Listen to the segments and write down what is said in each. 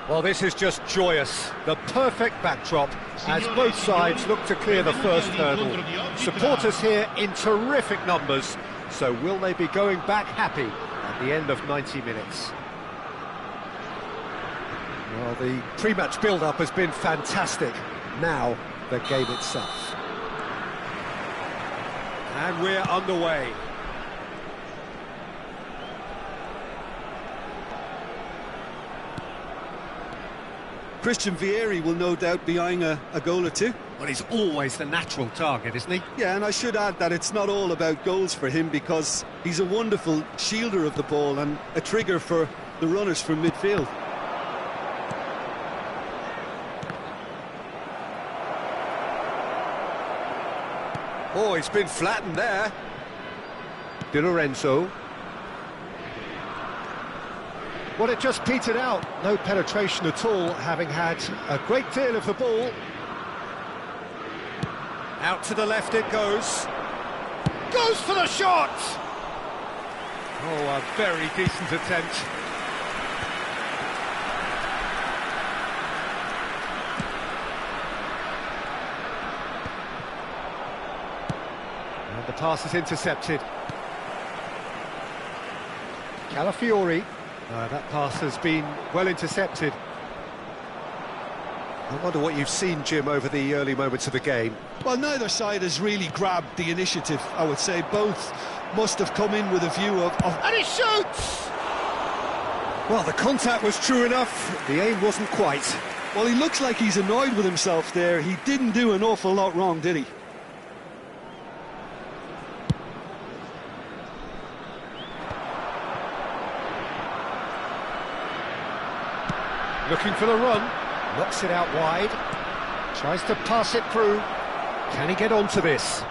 Well, this is just joyous. The perfect backdrop as both sides look to clear the first hurdle. Supporters here in terrific numbers. So will they be going back happy at the end of 90 minutes? Well, the pre-match build-up has been fantastic. Now, the game itself. And we're underway. Christian Vieri will no doubt be eyeing a goal or two. Well, he's always the natural target, isn't he? Yeah, and I should add that it's not all about goals for him, because he's a wonderful shielder of the ball and a trigger for the runners from midfield. Oh, he's been flattened there. Di Lorenzo. Well, it just petered out. No penetration at all, having had a great deal of the ball. Out to the left it goes. Goes for the shot! Oh, a very decent attempt. And the pass is intercepted. Calafiori. That pass has been well intercepted. I wonder what you've seen, Jim, over the early moments of the game. Well, neither side has really grabbed the initiative, I would say. Both must have come in with a view of... And he shoots! Well, the contact was true enough, the aim wasn't quite. Well, he looks like he's annoyed with himself there. He didn't do an awful lot wrong, did he? Looking for the run, knocks it out wide, tries to pass it through. Can he get onto this?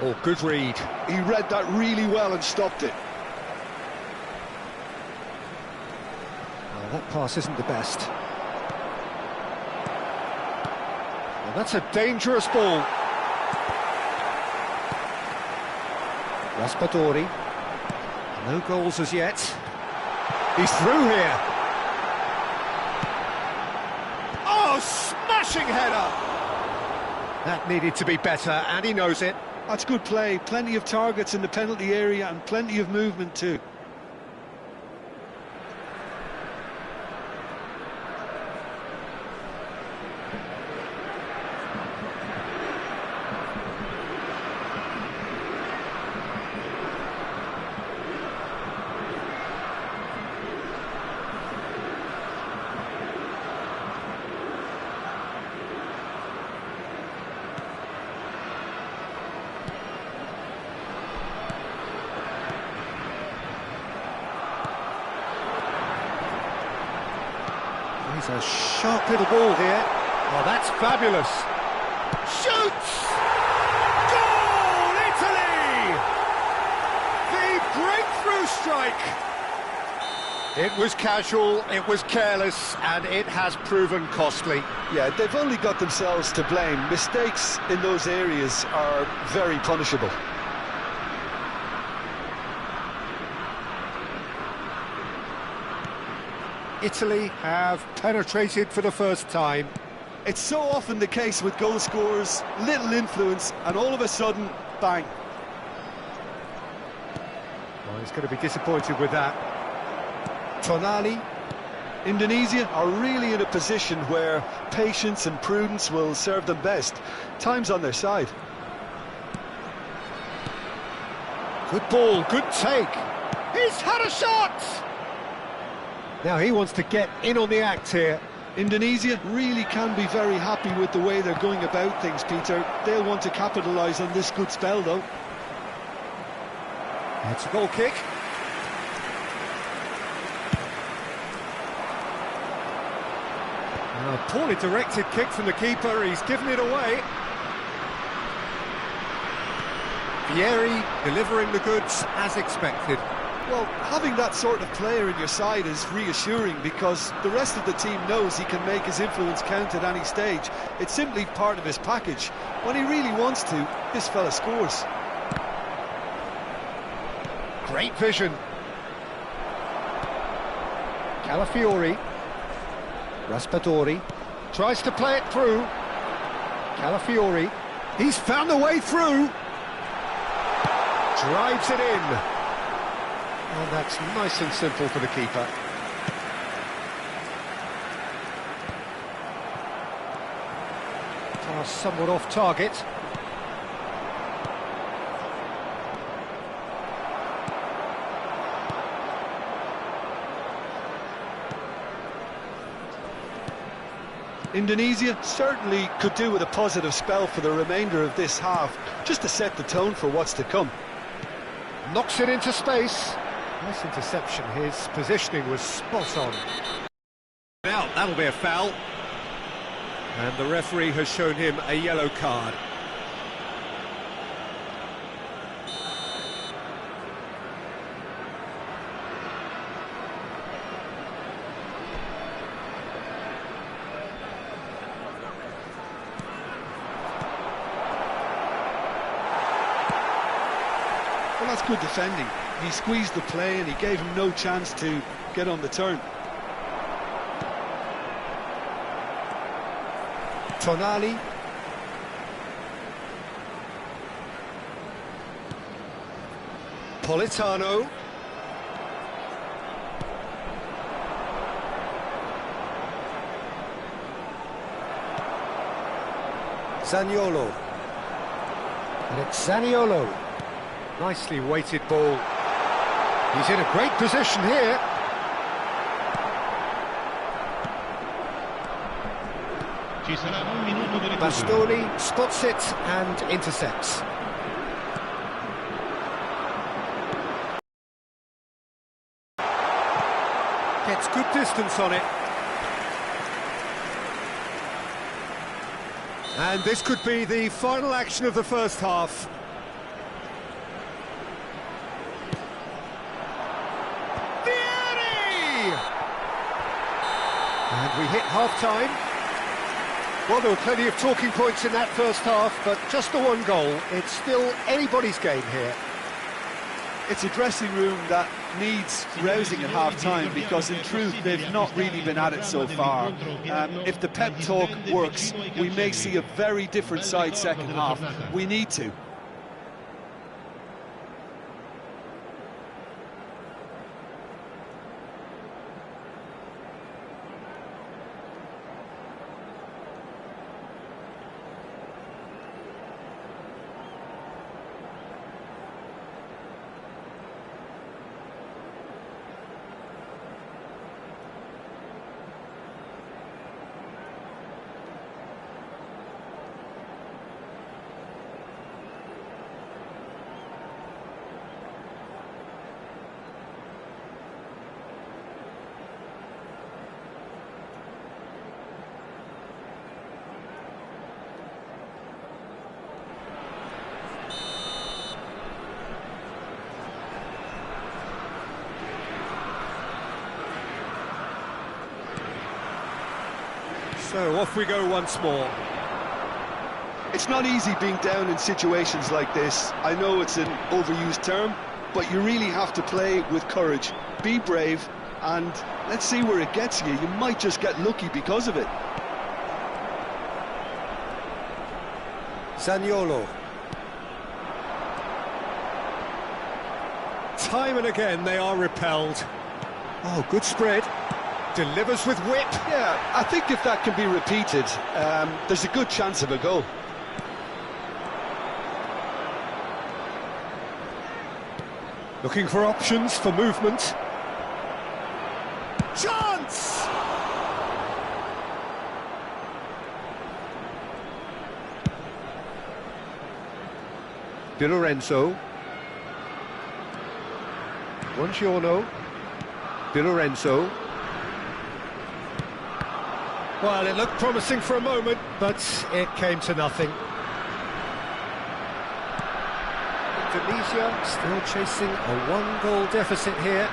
Oh, good read. He read that really well and stopped it. Well, that pass isn't the best. Well, that's a dangerous ball. Raspadori. No goals as yet. He's through here. Oh, smashing header! That needed to be better, and he knows it. That's good play. Plenty of targets in the penalty area and plenty of movement too. He's a sharp little ball here. Oh, that's fabulous. Shoots! Goal, Italy! The breakthrough strike. It was casual, it was careless, and it has proven costly. Yeah, they've only got themselves to blame. Mistakes in those areas are very punishable. Italy have penetrated for the first time. It's so often the case with goal scorers, little influence, and all of a sudden, bang. Well, he's going to be disappointed with that. Tonali. Indonesia are really in a position where patience and prudence will serve them best. Time's on their side. Good ball, good take. He's had a shot! Now he wants to get in on the act here. Indonesia really can be very happy with the way they're going about things, Peter. They'll want to capitalise on this good spell, though. It's a goal kick. A poorly directed kick from the keeper, he's given it away. Vieri delivering the goods as expected. Well, having that sort of player in your side is reassuring, because the rest of the team knows he can make his influence count at any stage. It's simply part of his package. When he really wants to, this fella scores. Great vision. Calafiori. Raspadori. Tries to play it through. Calafiori. He's found a way through. Drives it in. And that's nice and simple for the keeper. Pass somewhat off target. Indonesia certainly could do with a positive spell for the remainder of this half, just to set the tone for what's to come. Knocks it into space. Nice interception. His positioning was spot on. Now, that'll be a foul. And the referee has shown him a yellow card. Well, that's good defending. He squeezed the play and he gave him no chance to get on the turn. Tonali. Politano. Zaniolo. And it's Zaniolo. Nicely weighted ball. He's in a great position here. Bastoni spots it and intercepts. Gets good distance on it. And this could be the final action of the first half. And we hit half-time. Well, there were plenty of talking points in that first half, but just the one goal. It's still anybody's game here. It's a dressing room that needs rousing at half-time, because in truth they've not really been at it so far. If the pep talk works, we may see a very different side second half. We need to. So off we go once more. It's not easy being down in situations like this. I know it's an overused term, but you really have to play with courage. Be brave, and let's see where it gets you. You might just get lucky because of it. Zaniolo. Time and again they are repelled. Oh, good spread. Delivers with whip. Yeah, I think if that can be repeated, there's a good chance of a goal. Looking for options for movement. Chance! Di Lorenzo. Buongiorno. Di Lorenzo. Well, it looked promising for a moment, but it came to nothing. Indonesia still chasing a one-goal deficit here.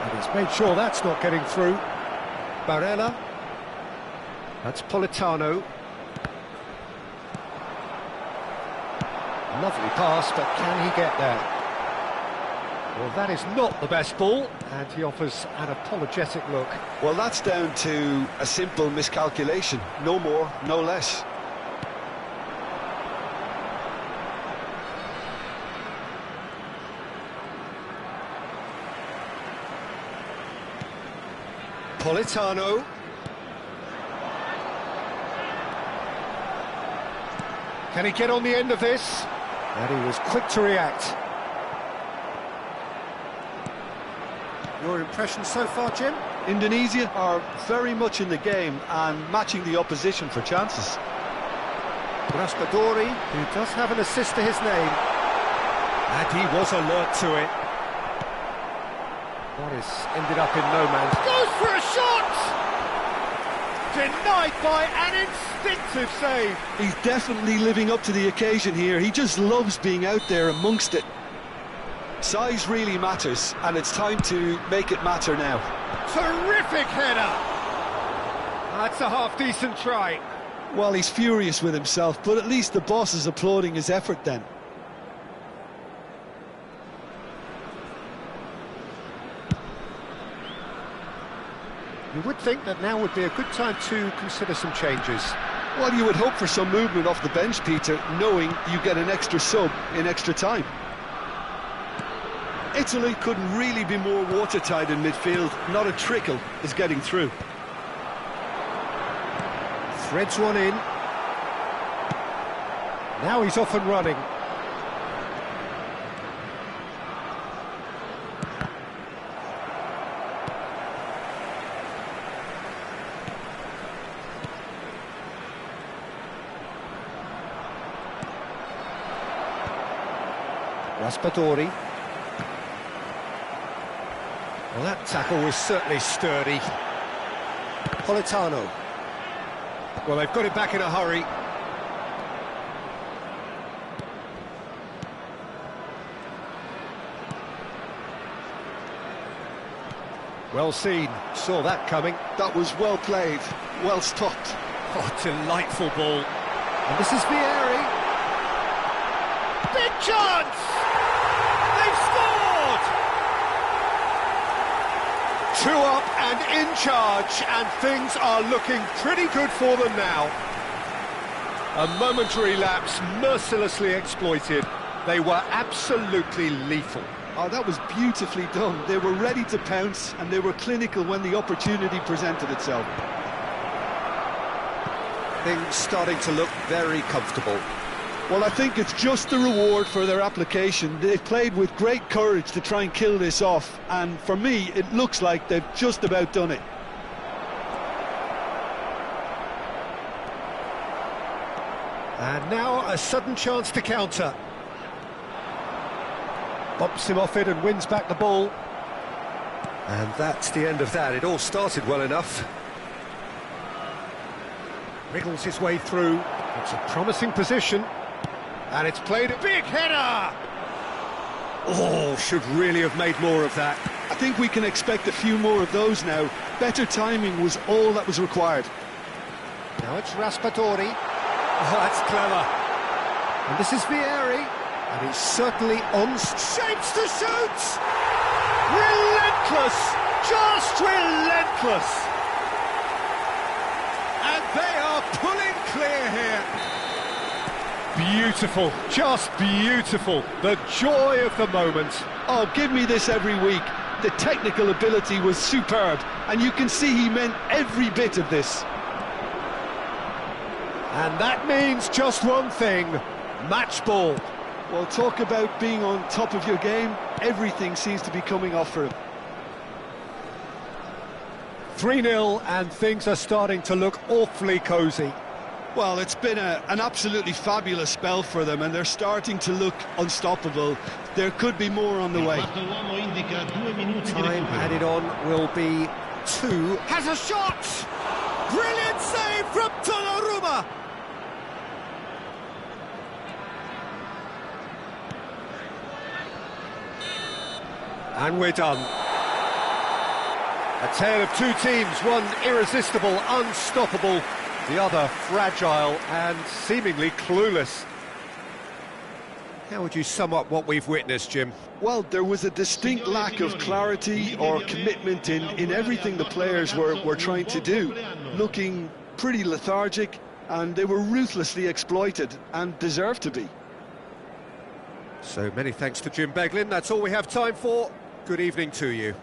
And he's made sure that's not getting through. Barella. That's Politano. Lovely pass, but can he get there? Well, that is not the best ball, and he offers an apologetic look. Well, that's down to a simple miscalculation. No more, no less. Politano. Can he get on the end of this? And he was quick to react. Your impression so far, Jim? Indonesia are very much in the game and matching the opposition for chances. Raspadori, who does have an assist to his name. And he was alert to it. That is ended up in no man's. Goes for a shot! Denied by an instinctive save. He's definitely living up to the occasion here. He just loves being out there amongst it. Size really matters, and it's time to make it matter now. Terrific header! That's a half-decent try. Well, he's furious with himself, but at least the boss is applauding his effort then. You would think that now would be a good time to consider some changes. Well, you would hope for some movement off the bench, Peter, knowing you get an extra sub in extra time. Italy couldn't really be more watertight in midfield. Not a trickle is getting through. Threads one in. Now he's off and running. Raspadori. Well, that tackle was certainly sturdy. Politano. Well, they've got it back in a hurry. Well seen, saw that coming. That was well played, well stopped. Oh, delightful ball. And this is Vieri. Big chance! They've scored! 2 up and in charge, and things are looking pretty good for them now. A momentary lapse mercilessly exploited. They were absolutely lethal. Oh, that was beautifully done. They were ready to pounce, and they were clinical when the opportunity presented itself. Things starting to look very comfortable. Well, I think it's just the reward for their application. They've played with great courage to try and kill this off, and for me, it looks like they've just about done it. And now a sudden chance to counter. Bumps him off it and wins back the ball. And that's the end of that. It all started well enough. Wriggles his way through. It's a promising position. And it's played a big header! Oh, should really have made more of that. I think we can expect a few more of those now. Better timing was all that was required. Now it's Raspadori. Oh, that's clever. And this is Vieri. And he's certainly on shapes to shoot! Relentless! Just relentless! And they are pulling clear here. Beautiful, just beautiful. The joy of the moment. Oh, give me this every week. The technical ability was superb, and you can see he meant every bit of this. And that means just one thing, match ball. Well, talk about being on top of your game. Everything seems to be coming off for him. 3-0, and things are starting to look awfully cosy. Well, it's been an absolutely fabulous spell for them, and they're starting to look unstoppable. There could be more on the way. Time added on will be 2. Has a shot! Brilliant save from Donnarumma! And we're done. A tale of two teams, one irresistible, unstoppable, the other fragile and seemingly clueless. How would you sum up what we've witnessed, Jim? Well, there was a distinct lack of clarity or commitment in everything the players were trying to do, looking pretty lethargic, and they were ruthlessly exploited and deserved to be. So many thanks to Jim Beglin. That's all we have time for. Good evening to you.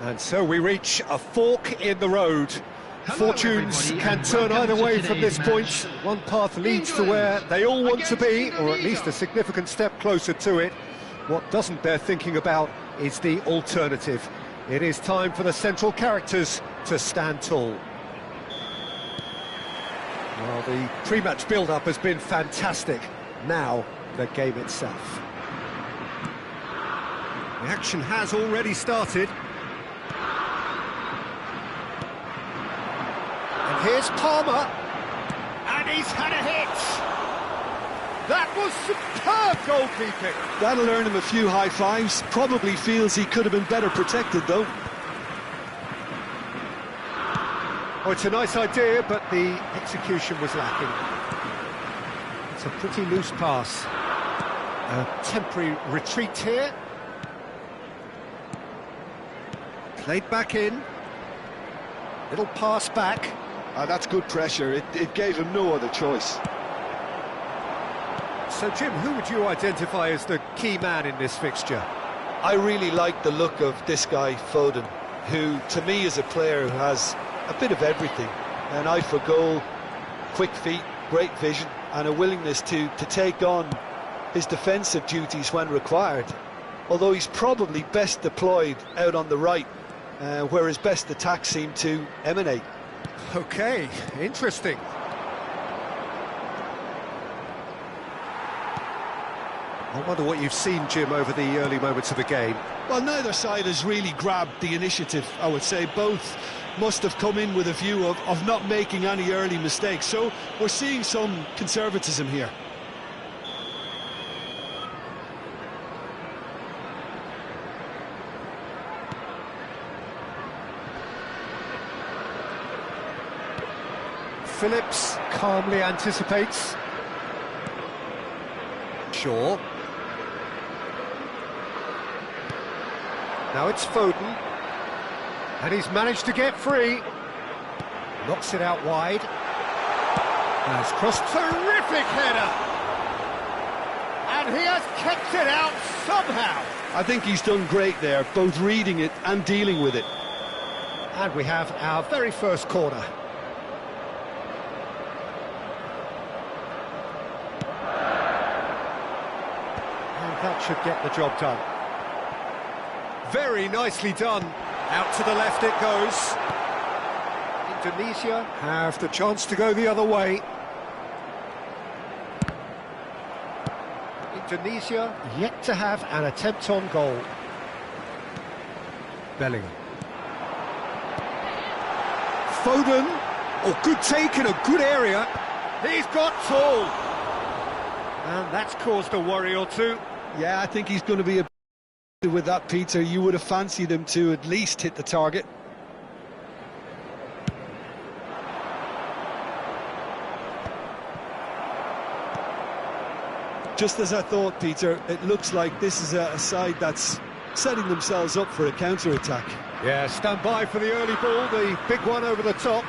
And so we reach a fork in the road. Fortunes can turn either way from this point. One path leads to where they all want to be, or at least a significant step closer to it. What doesn't bear thinking about is the alternative. It is time for the central characters to stand tall. Well, the pre-match build-up has been fantastic. Now, the game itself. The action has already started. And here's Palmer. And he's had a hit! That was superb goalkeeping! That'll earn him a few high fives. Probably feels he could have been better protected, though. Oh, it's a nice idea, but the execution was lacking. It's a pretty loose pass. A temporary retreat here. Played back in. Little pass back. That's good pressure. It gave him no other choice. So, Jim, who would you identify as the key man in this fixture? I really like the look of this guy, Foden, who, to me, is a player who has a bit of everything. An eye for goal, quick feet, great vision, and a willingness to take on his defensive duties when required. Although he's probably best deployed out on the right, where his best attacks seem to emanate. Okay, interesting. I wonder what you've seen, Jim, over the early moments of the game. Well, neither side has really grabbed the initiative, I would say. Both must have come in with a view of not making any early mistakes. So we're seeing some conservatism here. Phillips calmly anticipates. Shaw. Now it's Foden. And he's managed to get free. Knocks it out wide. Has crossed. Terrific header! And he has kept it out somehow. I think he's done great there, both reading it and dealing with it. And we have our very first corner. That should get the job done. Very nicely done. Out to the left it goes. Indonesia have the chance to go the other way. Indonesia yet to have an attempt on goal. Bellingham. Foden. Oh, good take in a good area. He's got tall. And that's caused a worry or two. Yeah, I think he's going to be with that, Peter. You would have fancied him to at least hit the target. Just as I thought, Peter, it looks like this is a side that's setting themselves up for a counter-attack. Yeah, stand by for the early ball, the big one over the top.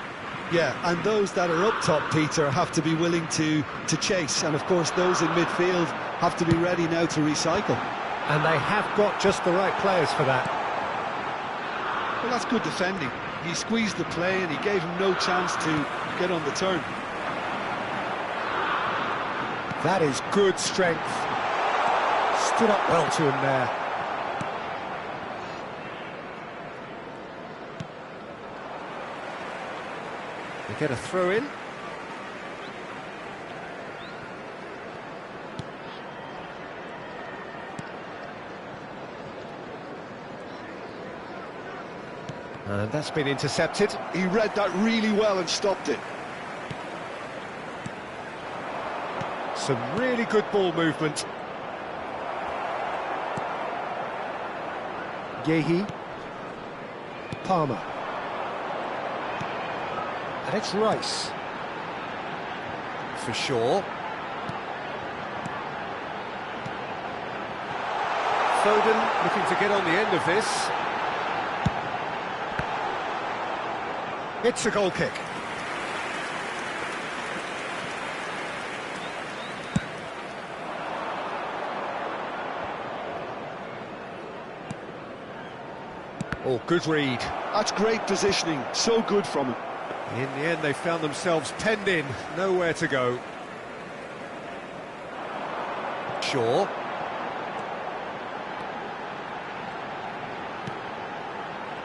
Yeah, and those that are up top, Peter, have to be willing to chase. And, of course, those in midfield have to be ready now to recycle. And they have got just the right players for that. Well, that's good defending. He squeezed the play and he gave him no chance to get on the turn. That is good strength. Stood up well to him there. They get a throw in. And that's been intercepted. He read that really well and stopped it. Some really good ball movement. Yehi. Palmer. And it's Rice. For sure. Foden looking to get on the end of this. It's a goal kick. Oh, good read. That's great positioning. So good from him. In the end, they found themselves penned in. Nowhere to go. Shaw.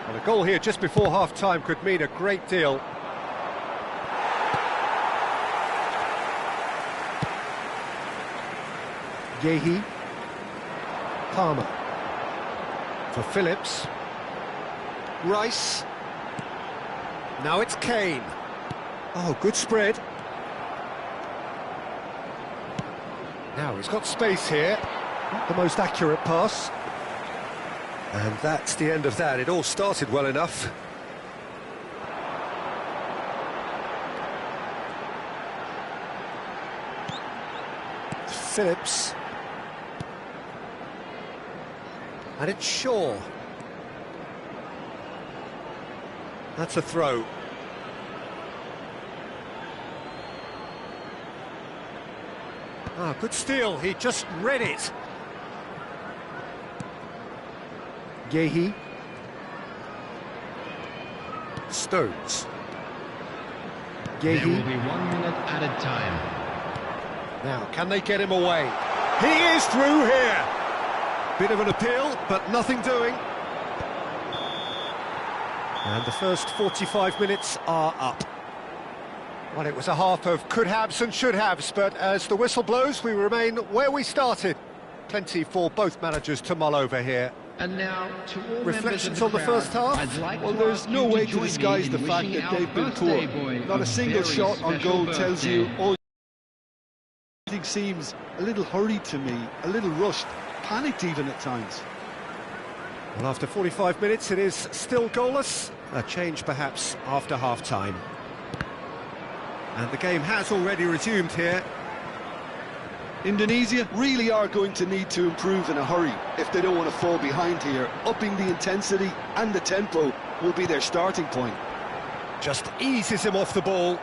Well, a goal here just before half-time could mean a great deal. Yehi. Palmer. For Phillips. Rice. Now it's Kane. Oh, good spread. Now he's got space here. Not the most accurate pass. And that's the end of that. It all started well enough. Phillips. And it's Shaw. That's a throw. Ah, good steal. He just read it. Yehi. Stones. Yehi. There will be 1 minute added time. Now, can they get him away? He is through here. Bit of an appeal, but nothing doing. And the first 45 minutes are up. Well, it was a half of could-haves and should-haves, but as the whistle blows, we remain where we started. Plenty for both managers to mull over here. And now, to all Reflections on the first half? Well, there's no way to disguise the fact that they've been poor. Not a single shot on goal tells you all. Everything seems a little hurried to me, a little rushed, panicked even at times. Well, after 45 minutes, it is still goalless. A change, perhaps, after half-time. And the game has already resumed here. Indonesia really are going to need to improve in a hurry if they don't want to fall behind here. Upping the intensity and the tempo will be their starting point. Just eases him off the ball.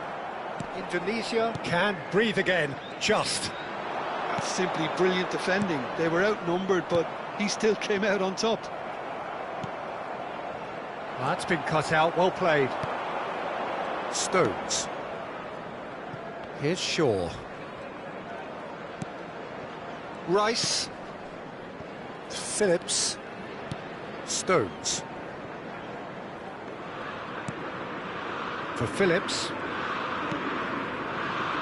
Indonesia can breathe again, just. That's simply brilliant defending. They were outnumbered, but he still came out on top. That's been cut out, well played. Stones. Here's Shaw. Rice. Phillips. Stones. For Phillips.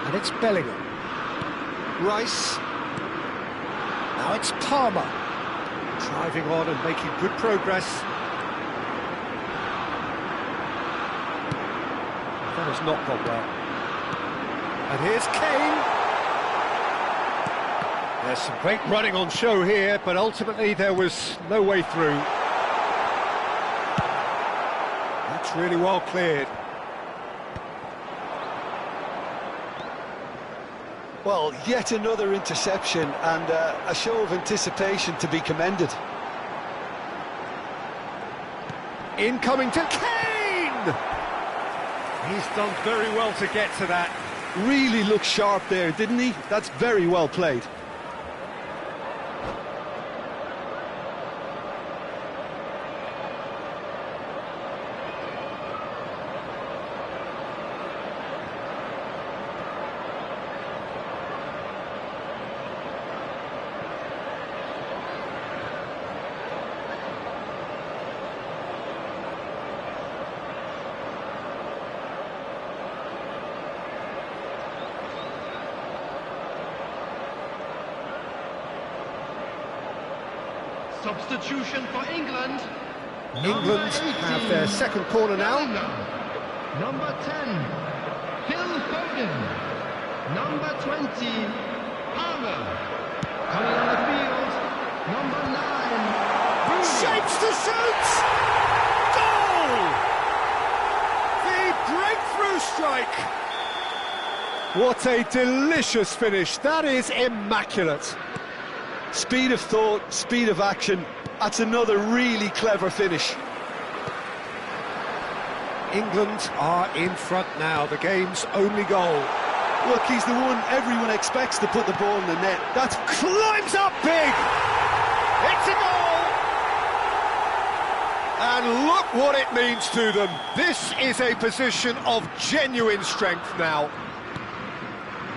And it's Bellingham. Rice. Now it's Palmer. Driving on and making good progress. That has not gone well. And here's Kane. There's some great running on show here, but ultimately there was no way through. That's really well cleared. Well, yet another interception and a show of anticipation to be commended. Incoming to Kane! He's done very well to get to that. Really looked sharp there, didn't he? That's very well played. Substitution for England. England have their second corner now. Number 10, Phil Foden. Number 20, Palmer. Coming on the field, number 9, Shapes to shoot! Goal! The breakthrough strike! What a delicious finish. That is immaculate. Speed of thought, speed of action. That's another really clever finish. England are in front now, the game's only goal. Look, he's the one everyone expects to put the ball in the net. That's Climbs up big! It's a goal! And look what it means to them. This is a position of genuine strength now.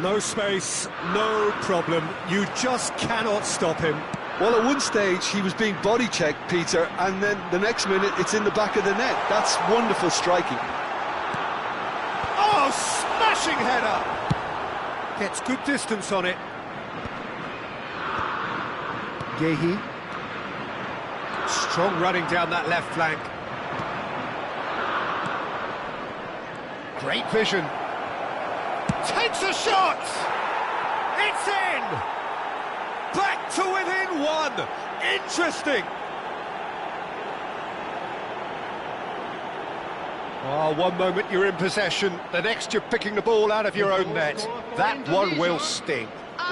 No space, no problem. You just cannot stop him. Well, at one stage he was being body checked, Peter, and then the next minute it's in the back of the net. That's wonderful striking. Oh, smashing header! Gets good distance on it. Yehi. Strong running down that left flank. Great vision. Takes a shot! It's in! Back to within one! Interesting! Oh, one moment you're in possession, the next you're picking the ball out of your own net. That one will sting.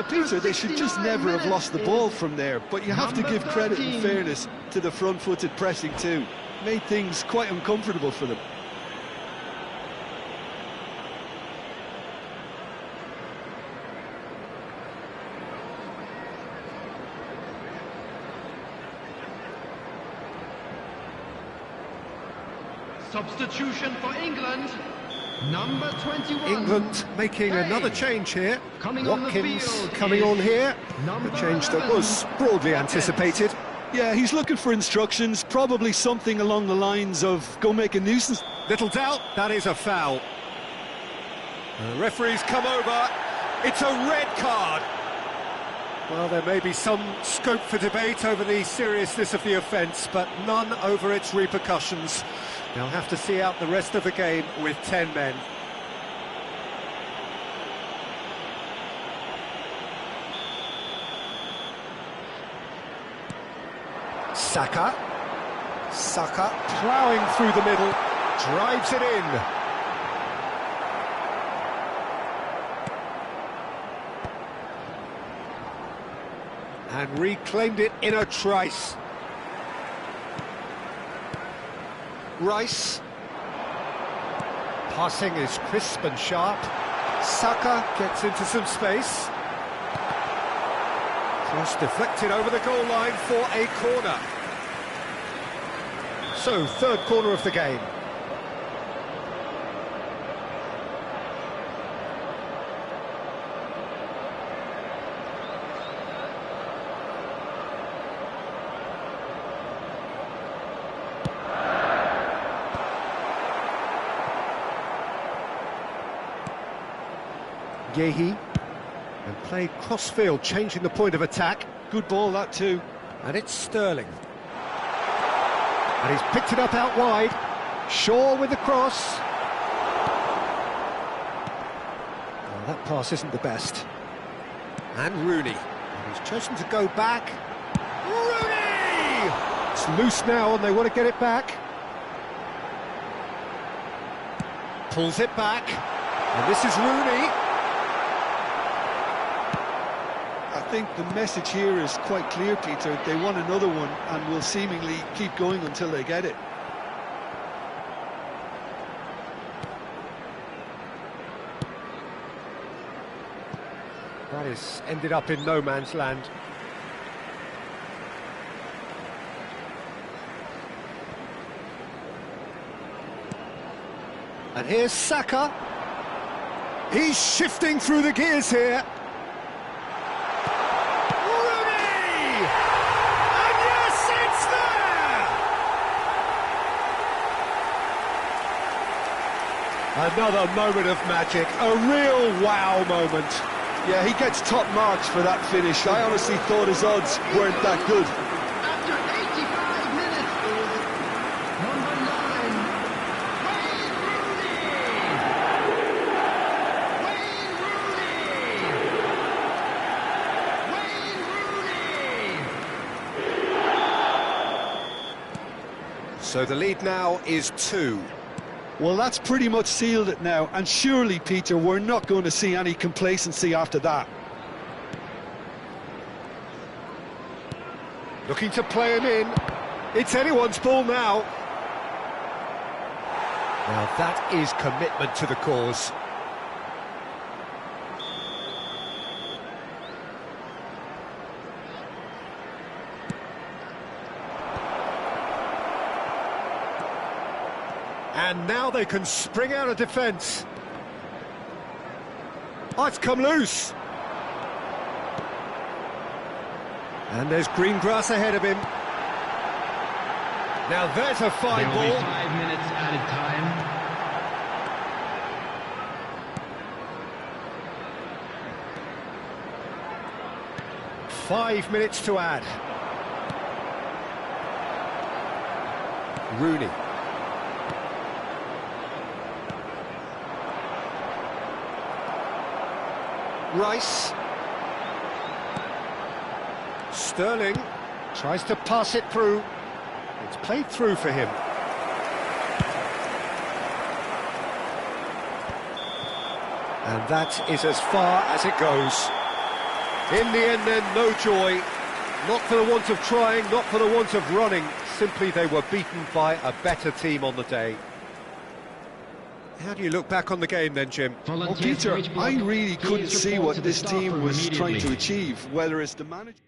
Peter, they should just never have lost the ball from there, but you have to give credit and fairness to the front-footed pressing too. Made things quite uncomfortable for them. Substitution for England, number 21. England making another change here. Watkins coming is on here. number A change that 11. was broadly anticipated. Yeah, he's looking for instructions, probably something along the lines of go make a nuisance. Little doubt, that is a foul. The referee's come over. It's a red card. Well, there may be some scope for debate over the seriousness of the offence, but none over its repercussions. They'll have to see out the rest of the game with 10 men. Saka ploughing through the middle, drives it in. And reclaimed it in a trice. Rice. Passing is crisp and sharp. Saka gets into some space. Cross deflected over the goal line for a corner. So, third corner of the game. Yehi, and played cross-field, changing the point of attack. Good ball, that too. And it's Sterling. And he's picked it up out wide. Shaw with the cross. Well, that pass isn't the best. And Rooney. And he's chosen to go back. Rooney! It's loose now and they want to get it back. Pulls it back. And this is Rooney. I think the message here is quite clear, Peter. They want another one and will seemingly keep going until they get it. That is ended up in no man's land. And here's Saka. He's shifting through the gears here. Another moment of magic, a real wow moment. Yeah, he gets top marks for that finish. I honestly thought his odds weren't that good. After 85 minutes is number 9, Wayne Rooney! Wayne Rooney! So the lead now is 2. Well, that's pretty much sealed it now, and surely, Peter, we're not going to see any complacency after that. Looking to play him in. It's anyone's ball now. Now that is commitment to the cause. And now they can spring out of defence. Oh, it's come loose. And there's green grass ahead of him. Now there's a fine There will ball. be 5 minutes added time. 5 minutes to add. Rooney. Rice. Sterling tries to pass it through. It's played through for him. And that is as far as it goes. In the end then, no joy. Not for the want of trying, not for the want of running. Simply they were beaten by a better team on the day. How do you look back on the game then, Jim? Well, Peter, I really couldn't see what this team was trying to achieve, whether it's the manager...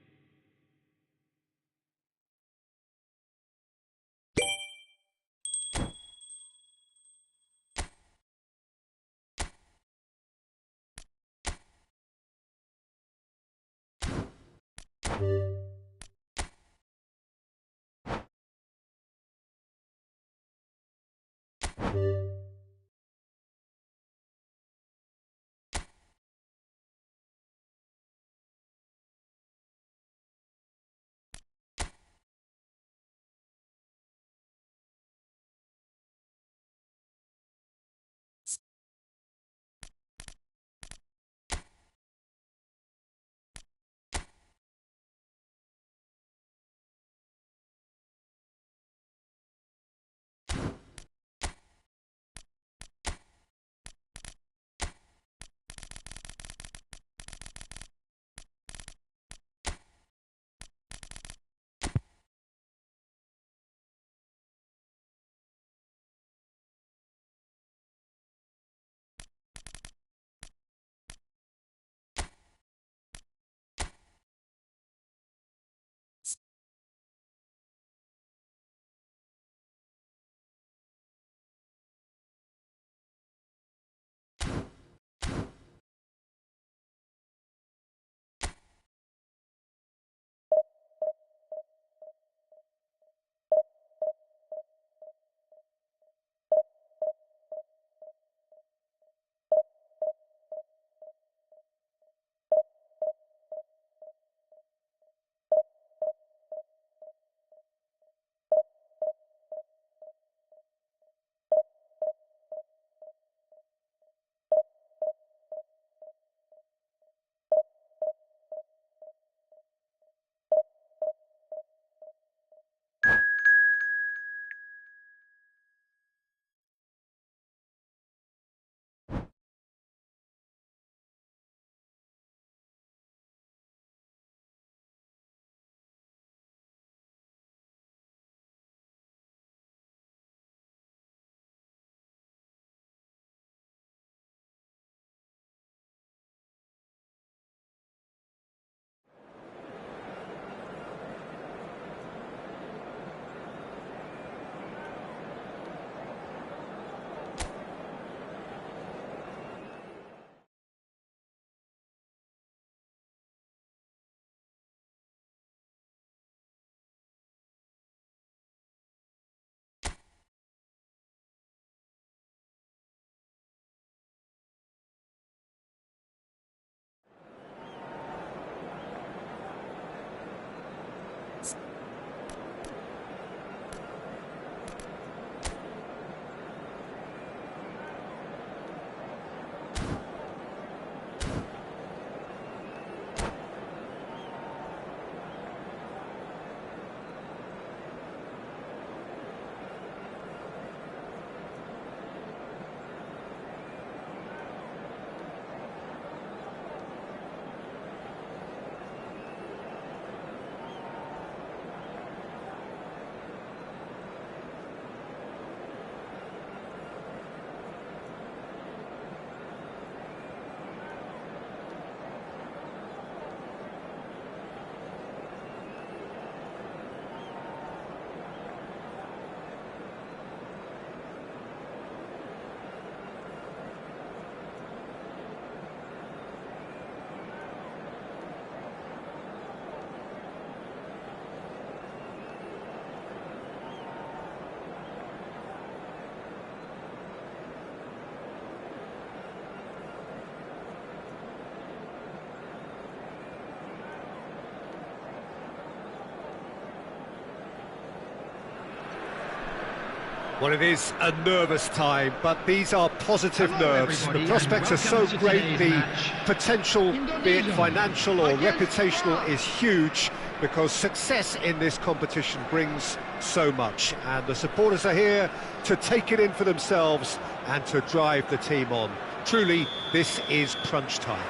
Well, it is a nervous time, but these are positive nerves. The everybody, prospects are and so welcome to great, today's the match. potential, be it Indonesia financial or against reputational, France. is huge, because success in this competition brings so much. And the supporters are here to take it in for themselves and to drive the team on. Truly, this is crunch time.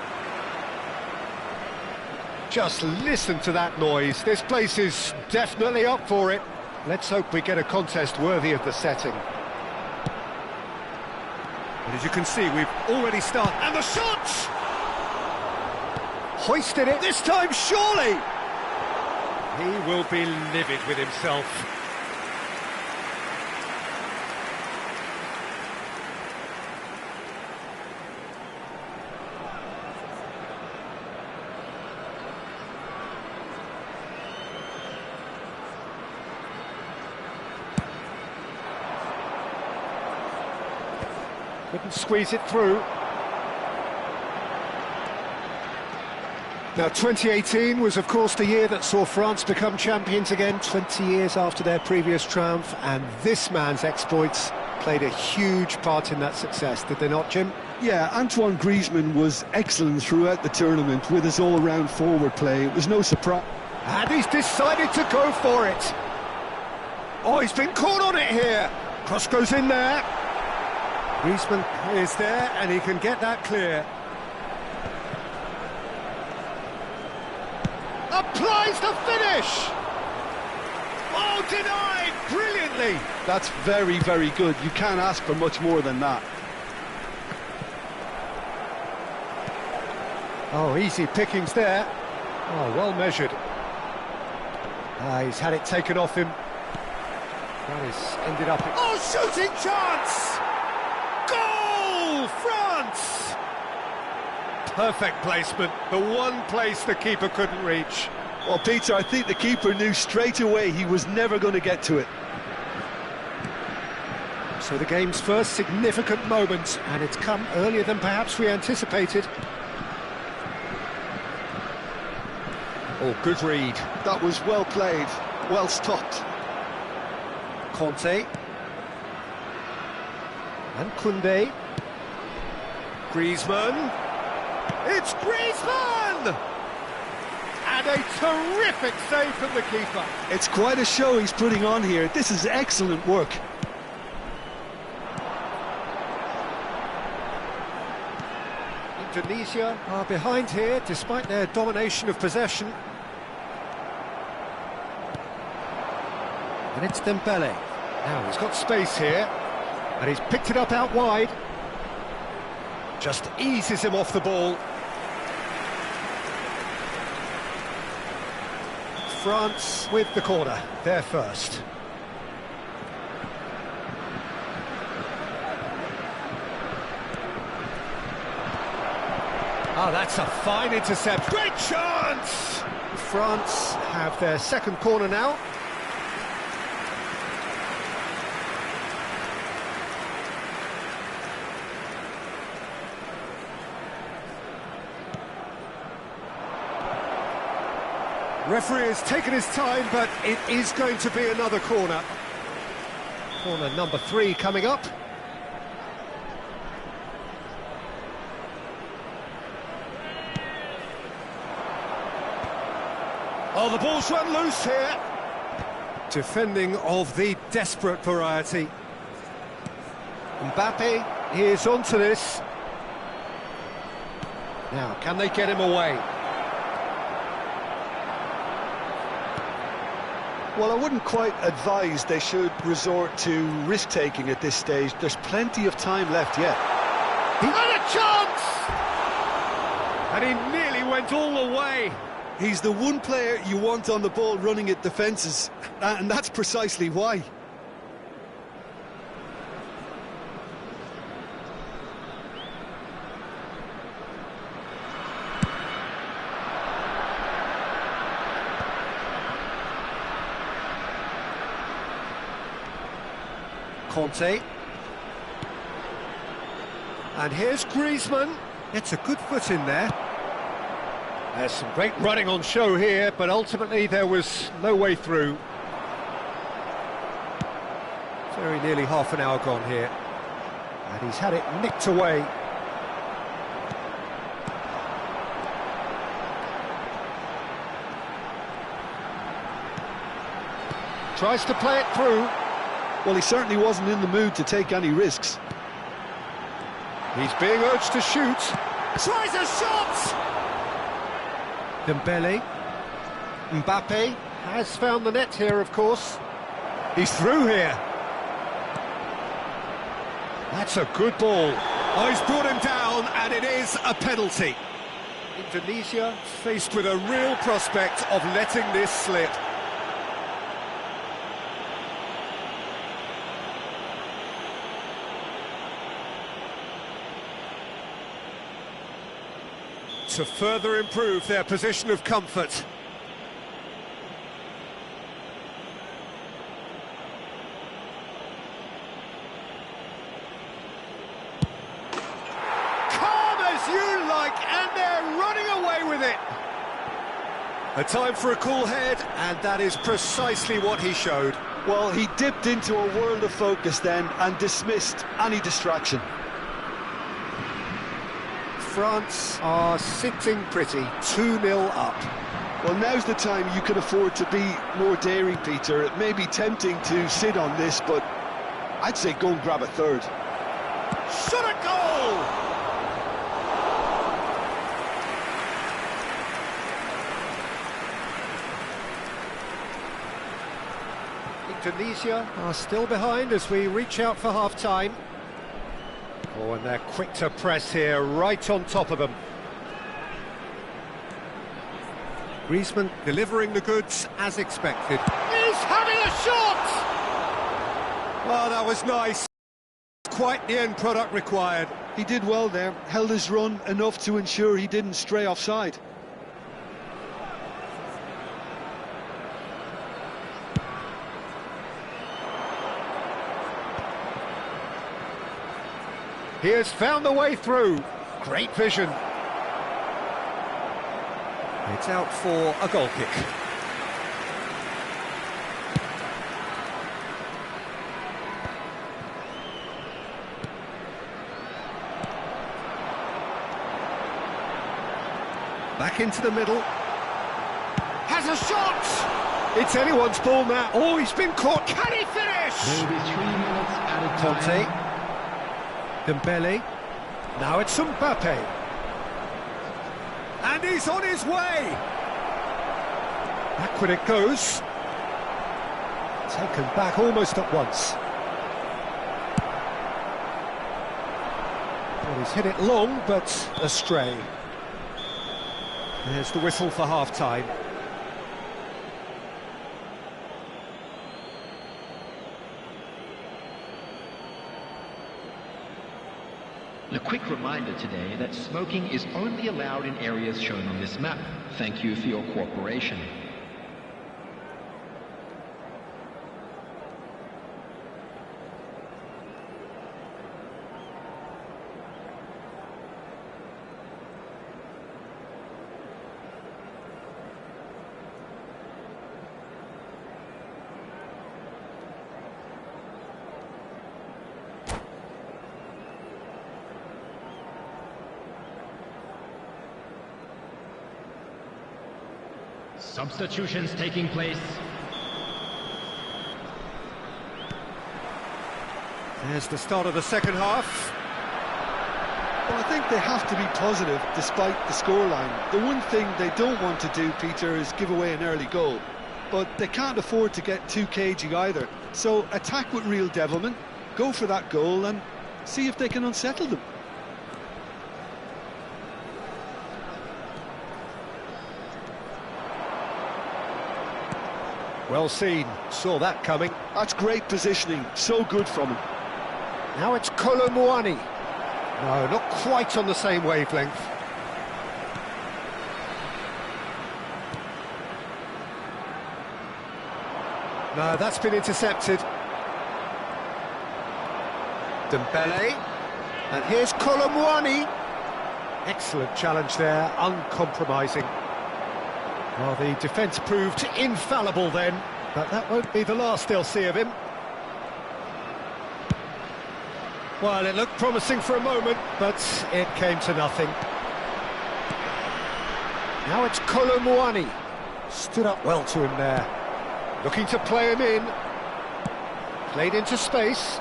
Just listen to that noise. This place is definitely up for it. Let's hope we get a contest worthy of the setting. And as you can see, we've already started. And the shot! Hoisted it, this time surely! He will be livid with himself. Couldn't squeeze it through. Now, 2018 was, of course, the year that saw France become champions again, 20 years after their previous triumph, and this man's exploits played a huge part in that success, did they not, Jim? Yeah, Antoine Griezmann was excellent throughout the tournament with his all-round forward play. It was no surprise. And he's decided to go for it. Oh, he's been caught on it here. Cross goes in there. Griezmann is there, and he can get that clear. Applies the finish! Oh, denied brilliantly! That's very, very good. You can't ask for much more than that. Oh, easy pickings there. Oh, well measured. He's had it taken off him. That has ended up... Oh, shooting chance! Goal! France! Perfect placement, the one place the keeper couldn't reach. Well, Peter, I think the keeper knew straight away he was never going to get to it. So the game's first significant moment, and it's come earlier than perhaps we anticipated. Oh, good read. That was well played, well stopped. Conte. And Koundé. Griezmann. It's Griezmann! And a terrific save from the keeper. It's quite a show he's putting on here. This is excellent work. Indonesia are behind here, despite their domination of possession. And it's Dembele. Now, he's got space here, and he's picked it up out wide. Just eases him off the ball. France with the corner, they're first. Oh, that's a fine intercept. Great chance! France have their second corner now. Referee has taken his time, but it is going to be another corner. Corner number 3 coming up. Oh, the ball's run loose here. Defending of the desperate variety. Mbappe is onto this. Now, can they get him away? Well, I wouldn't quite advise they should resort to risk-taking at this stage. There's plenty of time left yet. He had a chance! And he nearly went all the way. He's the one player you want on the ball running at defences, and that's precisely why. Conte. And here's Griezmann. It's a good foot in there. There's some great running on show here, but ultimately there was no way through. So Very nearly half an hour gone here. And he's had it nicked away. Tries to play it through. Well, he certainly wasn't in the mood to take any risks. He's being urged to shoot. Tries a shot! Dembele. Mbappe has found the net here, of course. He's through here. That's a good ball. Oh, he's brought him down, and it is a penalty. Indonesia faced with a real prospect of letting this slip. To further improve their position of comfort. Calm as you like, and they're running away with it. A time for a cool head, and that is precisely what he showed. Well, he dipped into a world of focus then and dismissed any distraction. France are sitting pretty, 2-0 up. Well, now's the time you can afford to be more daring, Peter. It may be tempting to sit on this, but I'd say go and grab a third. Shot a goal! Indonesia are still behind as we reach out for half-time. Oh, and they're quick to press here, right on top of them. Griezmann delivering the goods as expected. He's having a shot! Oh, that was nice. Quite the end product required. He did well there, held his run enough to ensure he didn't stray offside. He has found the way through. Great vision. It's out for a goal kick. Back into the middle. Has a shot! It's anyone's ball now. Oh, he's been caught. Can he finish? Maybe 3 minutes at a time. Conte. Dembele, now it's Mbappe, and he's on his way. Backward it goes, taken back almost at once. Well, he's hit it long, but astray. There's the whistle for half-time. A quick reminder today that smoking is only allowed in areas shown on this map. Thank you for your cooperation. Substitutions taking place. There's the start of the second half. Well, I think they have to be positive despite the scoreline. The one thing they don't want to do, Peter, is give away an early goal. But they can't afford to get too cagey either. So attack with real devilment, go for that goal and see if they can unsettle them. Well seen, saw that coming. That's great positioning, so good from him. Now it's Colomboani. No, not quite on the same wavelength. No, that's been intercepted. Dembele. And here's Colomboani. Excellent challenge there, uncompromising. Well, the defence proved infallible then, but that won't be the last they'll see of him. Well, it looked promising for a moment, but it came to nothing. Now it's Kolomuani. Stood up well to him there. Looking to play him in. Played into space.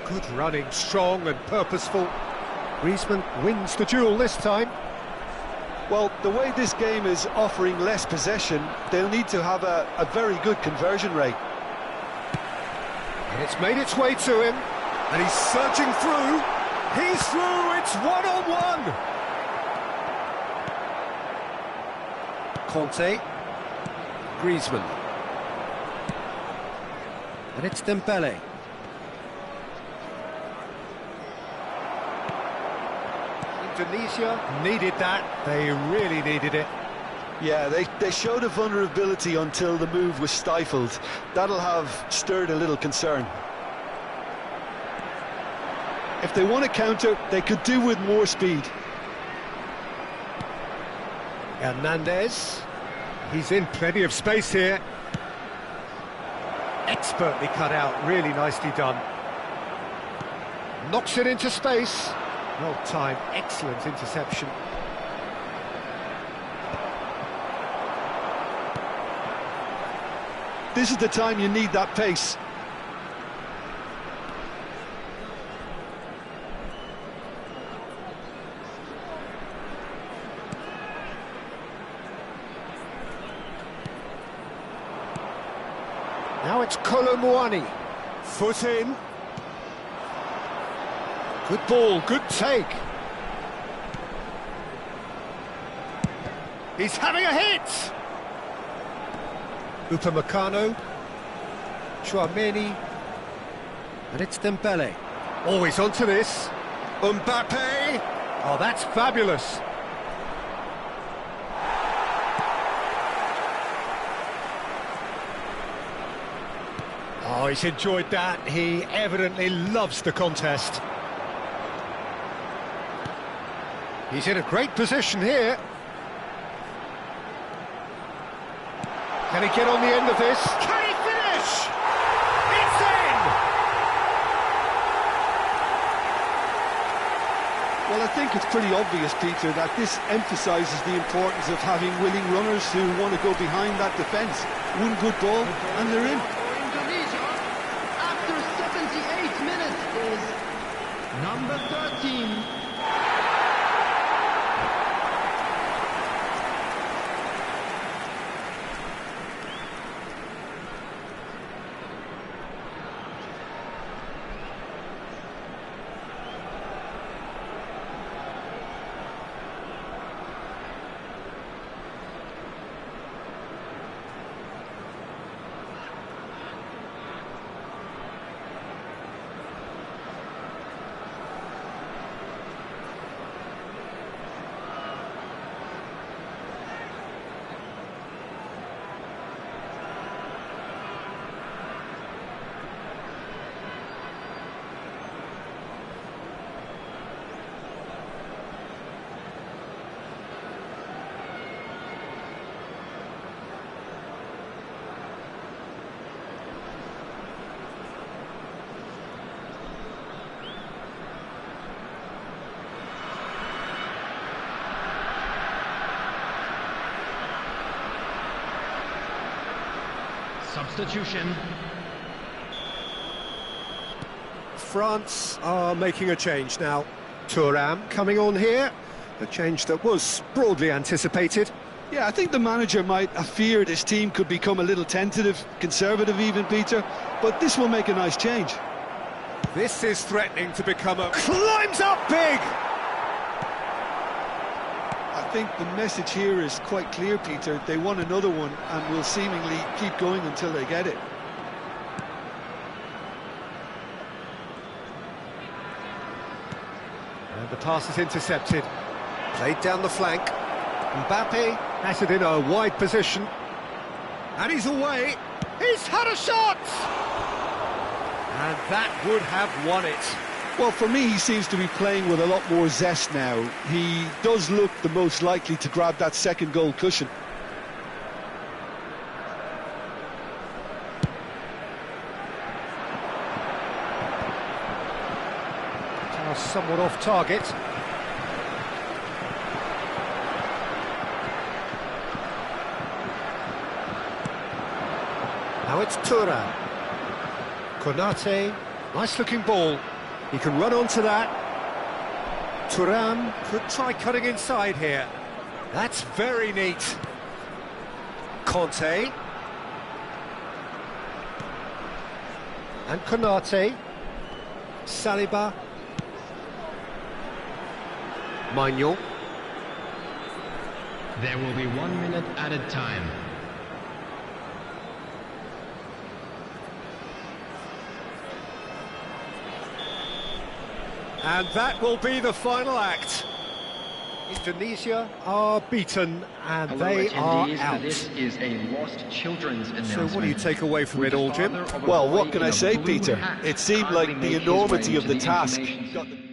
Good running, strong and purposeful. Griezmann wins the duel this time. Well, the way this game is offering less possession, they'll need to have a very good conversion rate. And it's made its way to him, and he's surging through. He's through, it's one-on-one! Conte. Griezmann. And it's Dembele. Indonesia needed that, they really needed it. Yeah, they showed a vulnerability until the move was stifled. That'll have stirred a little concern. If they want to counter, they could do with more speed. Hernandez. He's in plenty of space here. Expertly cut out, really nicely done. Knocks it into space. Well timed, excellent interception. This is the time you need that pace. Now it's Kolomuani. Foot in. Good ball, good take. He's having a hit! Upamecano. Chouameni. And it's Dembele. Always onto this. Mbappe. Oh, that's fabulous. Oh, he's enjoyed that. He evidently loves the contest. He's in a great position here. Can he get on the end of this? Can he finish? It's in! Well, I think it's pretty obvious, Peter, that this emphasises the importance of having willing runners who want to go behind that defence. One good ball, and they're in. Indonesia, after 78 minutes, is number 13. Substitution. France are making a change now. Thuram coming on here, a change that was broadly anticipated. Yeah, I think the manager might have feared his team could become a little tentative, conservative even, Peter, but this will make a nice change. This is threatening to become a... climbs up big! I think the message here is quite clear, Peter. They want another one and will seemingly keep going until they get it. And the pass is intercepted. Played down the flank. Mbappe has it in a wide position. And he's away. He's had a shot! And that would have won it. Well, for me, he seems to be playing with a lot more zest now. He does look the most likely to grab that second goal cushion. somewhat off target. Now it's Thuram. Konate, nice looking ball. He can run onto that. Thuram could try cutting inside here. That's very neat. Conte. And Konate. Saliba. Maignan. There will be 1 minute added time. And that will be the final act. Indonesia are beaten and Hello, they are attendees. out. This is a lost children's announcement. So what do you take away from it all, Jim? Well, what can I say, Peter? It seemed like the enormity of the task got the...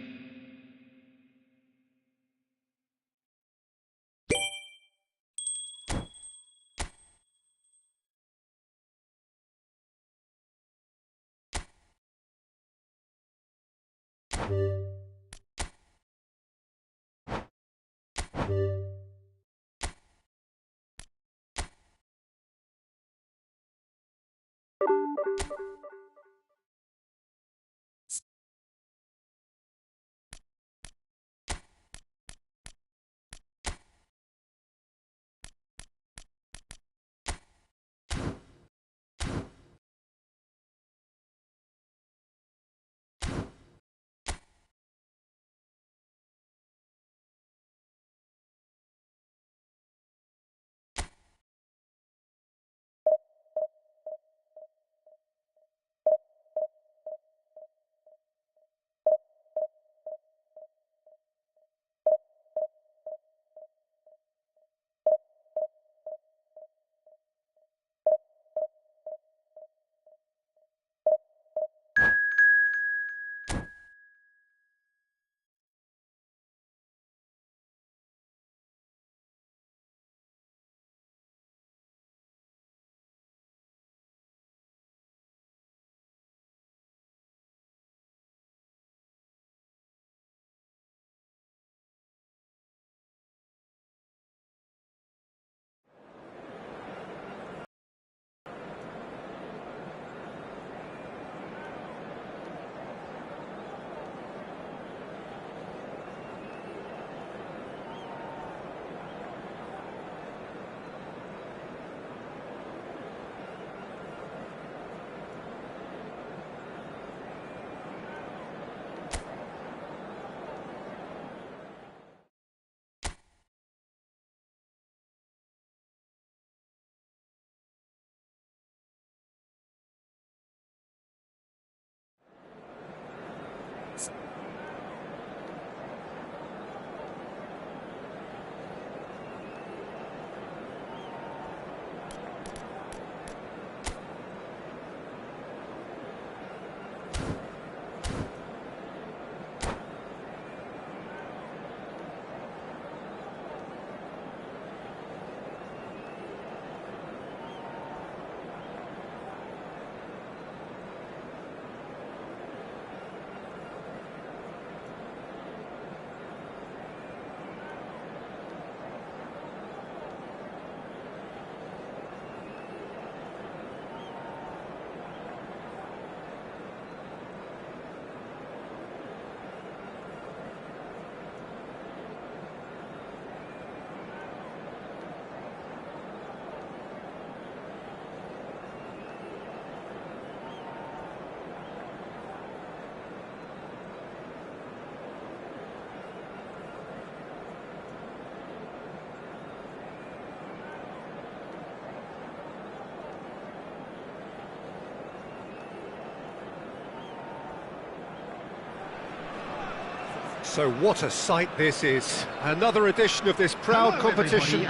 So what a sight this is. Another edition of this proud competition,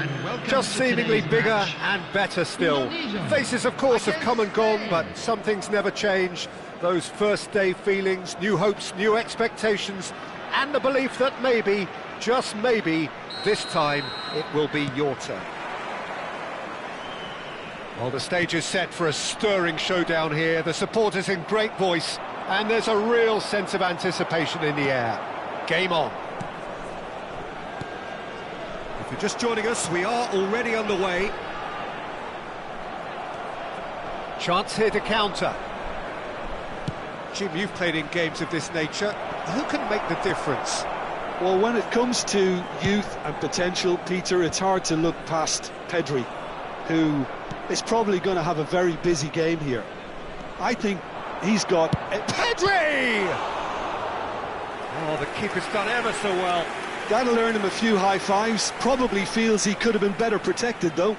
just seemingly bigger and better still. Faces, of course, have come and gone, but some things never change. Those first day feelings, new hopes, new expectations, and the belief that maybe, just maybe, this time it will be your turn. Well, the stage is set for a stirring showdown here. The supporters in great voice, and there's a real sense of anticipation in the air. Game on. If you're just joining us, we are already underway. Chance here to counter. Jim, you've played in games of this nature. Who can make the difference? Well, when it comes to youth and potential, Peter, it's hard to look past Pedri, who is probably going to have a very busy game here. I think he's got... Pedri! Oh, the keeper's done ever so well. That'll earn him a few high fives. Probably feels he could have been better protected, though.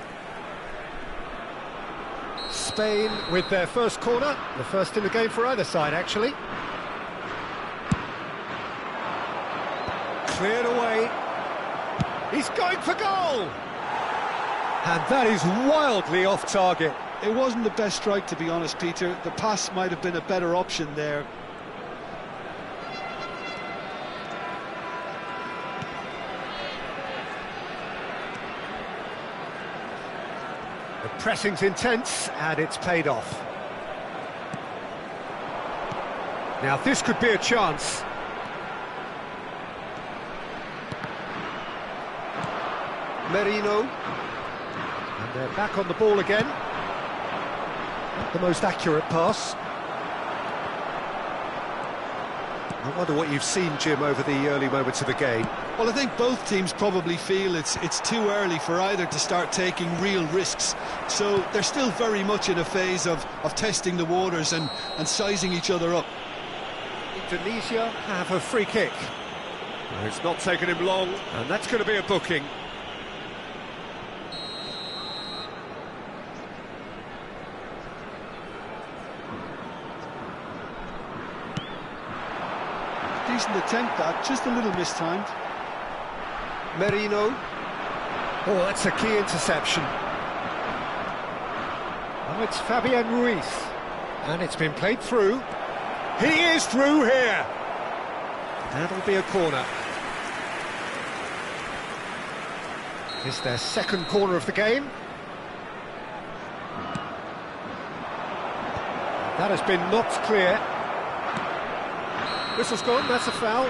Spain with their first corner, the first in the game for either side, actually. Cleared away. He's going for goal! And that is wildly off target. It wasn't the best strike, to be honest, Peter. The pass might have been a better option there. The pressing's intense, and it's paid off. Now, this could be a chance. Merino. And they're back on the ball again. Not the most accurate pass. I wonder what you've seen, Jim, over the early moments of the game. Well, I think both teams probably feel it's too early for either to start taking real risks. So they're still very much in a phase of testing the waters and sizing each other up. Indonesia have a free kick. It's not taken him long, and that's going to be a booking. Decent attempt, that, just a little mistimed. Merino. Oh, that's a key interception. Oh, it's Fabian Ruiz. And it's been played through. He is through here. That'll be a corner. It's their second corner of the game. That has been knocked clear. Whistle's gone, that's a foul.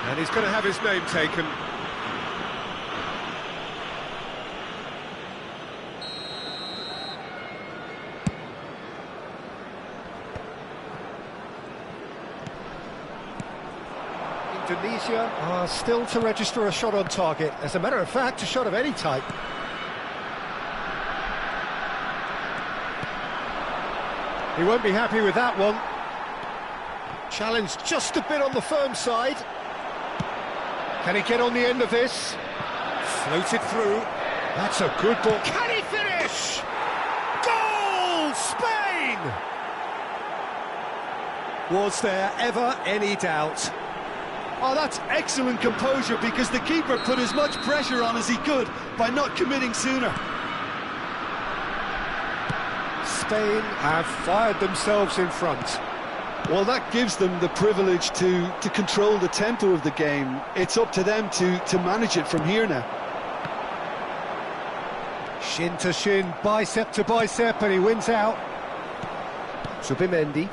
And he's going to have his name taken. Indonesia are still to register a shot on target. As a matter of fact, a shot of any type. He won't be happy with that one. Challenge just a bit on the firm side. Can he get on the end of this? Floated through. That's a good ball. Can he finish? Goal! Spain! Was there ever any doubt? Oh, that's excellent composure, because the keeper put as much pressure on as he could by not committing sooner. Spain have fired themselves in front. Well, that gives them the privilege to control the tempo of the game. It's up to them to manage it from here now. Shin to shin, bicep to bicep, and he wins out. Subimendi.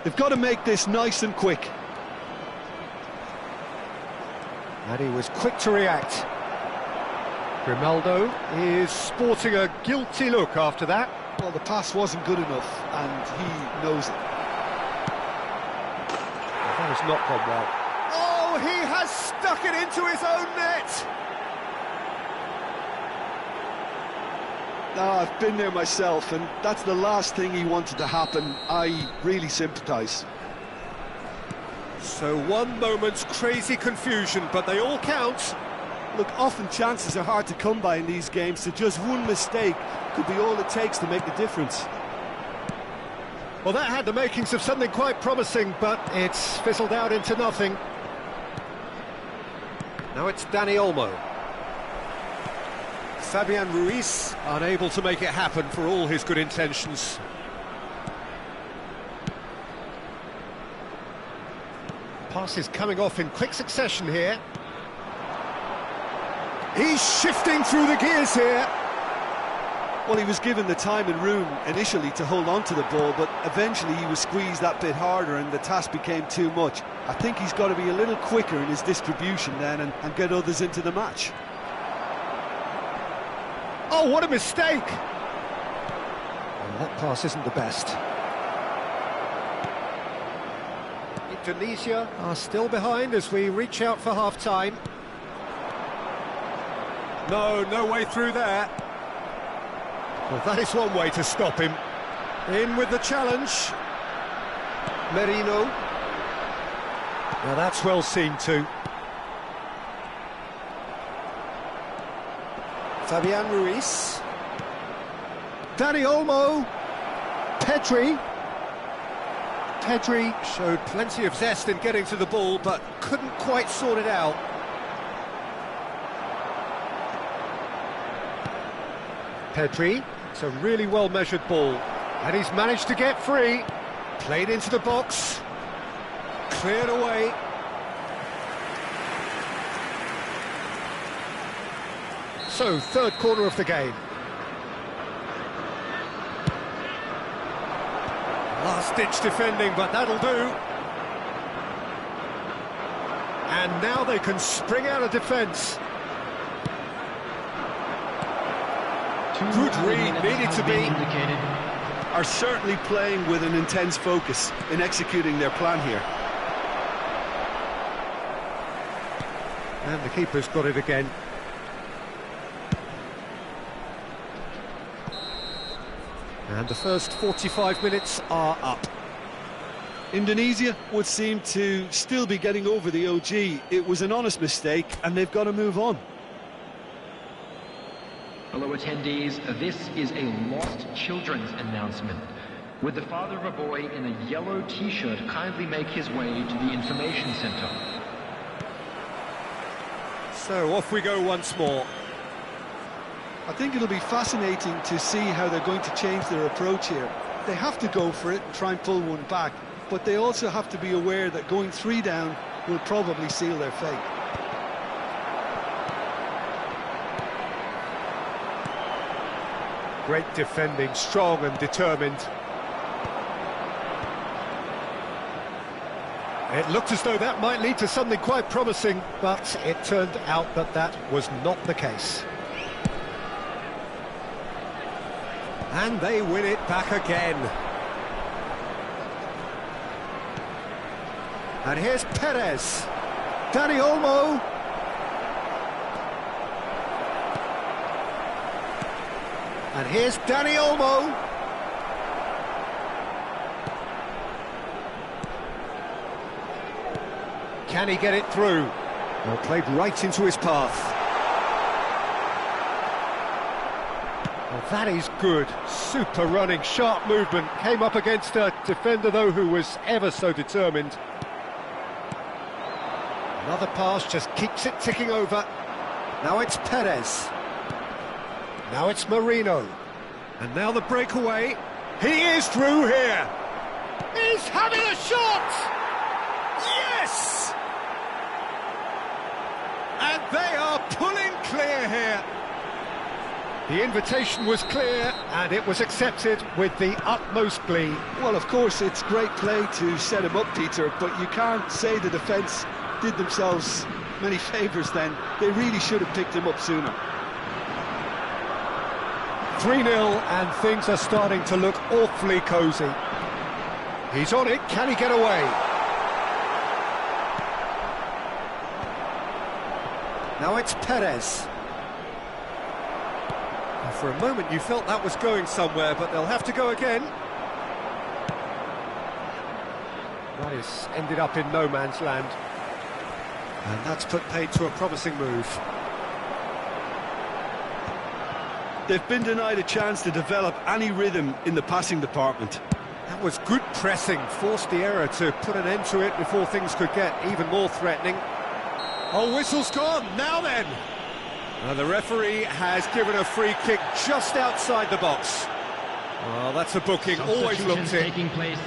They've got to make this nice and quick. And he was quick to react. Grimaldo is sporting a guilty look after that. Well, the pass wasn't good enough, and he knows it. That has not gone well. Oh, he has stuck it into his own net! No, I've been there myself, and that's the last thing he wanted to happen. I really sympathise. So one moment's crazy confusion, but they all count. Look, often chances are hard to come by in these games, so just one mistake could be all it takes to make the difference. Well, that had the makings of something quite promising, but it's fizzled out into nothing. Now it's Dani Olmo. Fabian Ruiz unable to make it happen for all his good intentions. Passes coming off in quick succession here. He's shifting through the gears here. Well, he was given the time and room initially to hold on to the ball, but eventually he was squeezed that bit harder and the task became too much. I think he's got to be a little quicker in his distribution then and get others into the match. Oh, what a mistake! Well, that pass isn't the best. Indonesia are still behind as we reach out for half-time. No way through there. Well, that is one way to stop him. In with the challenge. Merino. Now that's well seen too. Fabian Ruiz. Dani Olmo. Pedri. Pedri showed plenty of zest in getting to the ball, but couldn't quite sort it out. Pedri, it's a really well-measured ball, and he's managed to get free. Played into the box, cleared away. So, third corner of the game. Last-ditch defending, but that'll do. And now they can spring out of defence. Good read, needed to be. Are certainly playing with an intense focus in executing their plan here. And the keeper's got it again. And the first 45 minutes are up. Indonesia would seem to still be getting over the OG. It was an honest mistake and they've got to move on. Hello attendees, this is a lost children's announcement. Would the father of a boy in a yellow t-shirt kindly make his way to the information center? So off we go once more. I think it'll be fascinating to see how they're going to change their approach here. They have to go for it and try and pull one back, but they also have to be aware that going 3 down will probably seal their fate. Great defending, strong and determined. It looked as though that might lead to something quite promising, but it turned out that that was not the case. And they win it back again. And here's Perez. Dani Olmo. And here's Dani Olmo. Can he get it through? Well, played right into his path. Well, that is good. Super running, sharp movement. Came up against a defender, though, who was ever so determined. Another pass just keeps it ticking over. Now it's Perez. Now it's Merino. And now the breakaway. He is through here. He's having a shot! Yes! And they are pulling clear here. The invitation was clear and it was accepted with the utmost glee. Well, of course, it's great play to set him up, Peter, but you can't say the defence did themselves many favours then. They really should have picked him up sooner. 3-0 and things are starting to look awfully cosy. He's on it, can he get away? Now it's Perez. For a moment you felt that was going somewhere, but they'll have to go again. That is ended up in no man's land. And that's put paid to a promising move. They've been denied a chance to develop any rhythm in the passing department. That was good pressing, forced the error to put an end to it before things could get even more threatening. Oh, whistle's gone, now then! The referee has given a free kick just outside the box. Well, that's a booking, always looked it.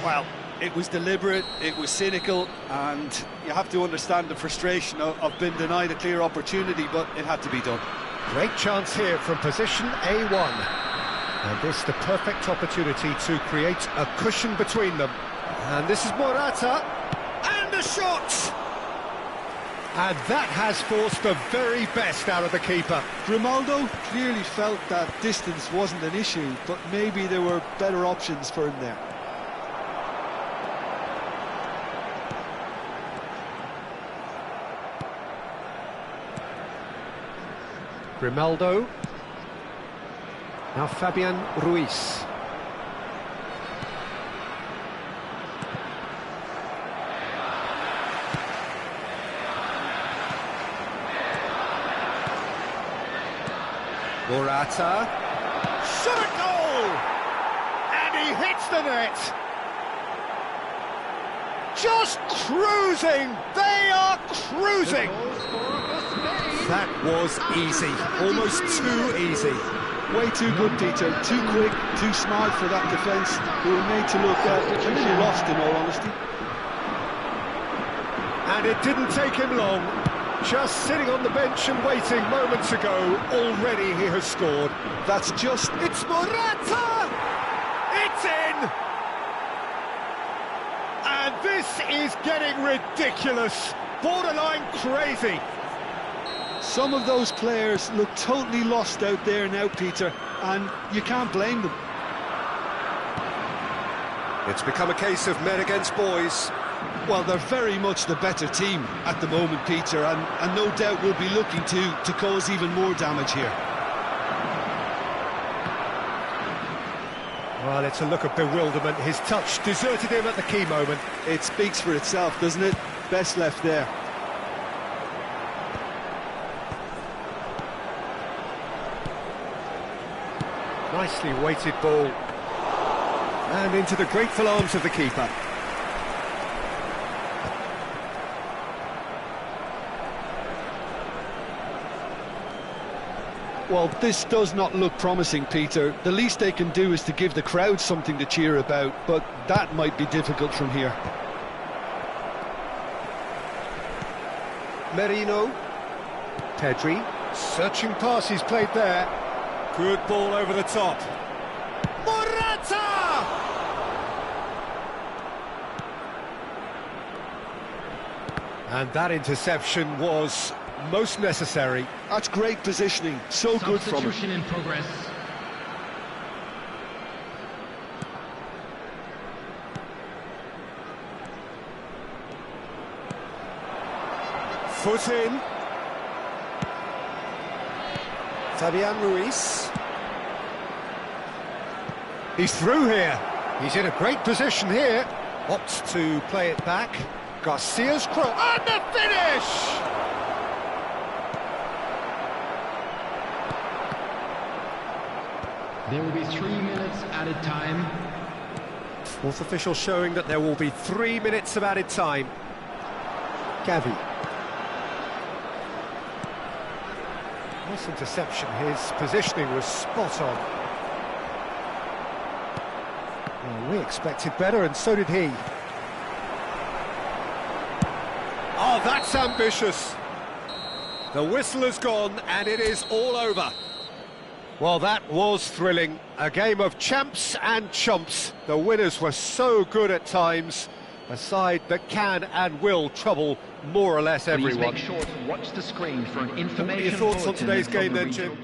Well, it was deliberate, it was cynical, and you have to understand the frustration of being denied a clear opportunity, but it had to be done. Great chance here from position A1. And this the perfect opportunity to create a cushion between them. And this is Morata, and the shot! And that has forced the very best out of the keeper. Grimaldo clearly felt that distance wasn't an issue, but maybe there were better options for him there. Grimaldo. Now Fabian Ruiz. Morata. Shot a goal! And he hits the net! Just cruising! They are cruising! That was easy, almost too easy. Way too good, Peter. Too quick, too smart for that defence. They were made to look a little lost, in all honesty. And it didn't take him long. Just sitting on the bench and waiting moments ago, already he has scored. That's just... It's Morata! It's in! And this is getting ridiculous, borderline crazy. Some of those players look totally lost out there now, Peter, and you can't blame them. It's become a case of men against boys. Well, they're very much the better team at the moment, Peter, and no doubt will be looking to cause even more damage here. Well, it's a look of bewilderment. His touch deserted him at the key moment. It speaks for itself, doesn't it? Best left there. Nicely weighted ball. And into the grateful arms of the keeper. Well, this does not look promising, Peter. The least they can do is to give the crowd something to cheer about, but that might be difficult from here. Merino. Pedri. Searching pass he's played there. Good ball over the top. Morata! And that interception was most necessary. That's great positioning, so good from him. Substitution in progress. Foot in. Fabian Ruiz. He's through here. He's in a great position here. Opts to play it back. Garcia's cross. And the finish! There will be 3 minutes added time. Fourth official showing that there will be 3 minutes of added time. Gavi. Nice interception. His positioning was spot on. Well, we expected better, and so did he. Oh, that's ambitious. The whistle has gone, and it is all over. Well, that was thrilling. A game of champs and chumps. The winners were so good at times. A side that can and will trouble more or less everyone. Please make sure to watch the screen for an information. What are your thoughts on today's game then, Jim?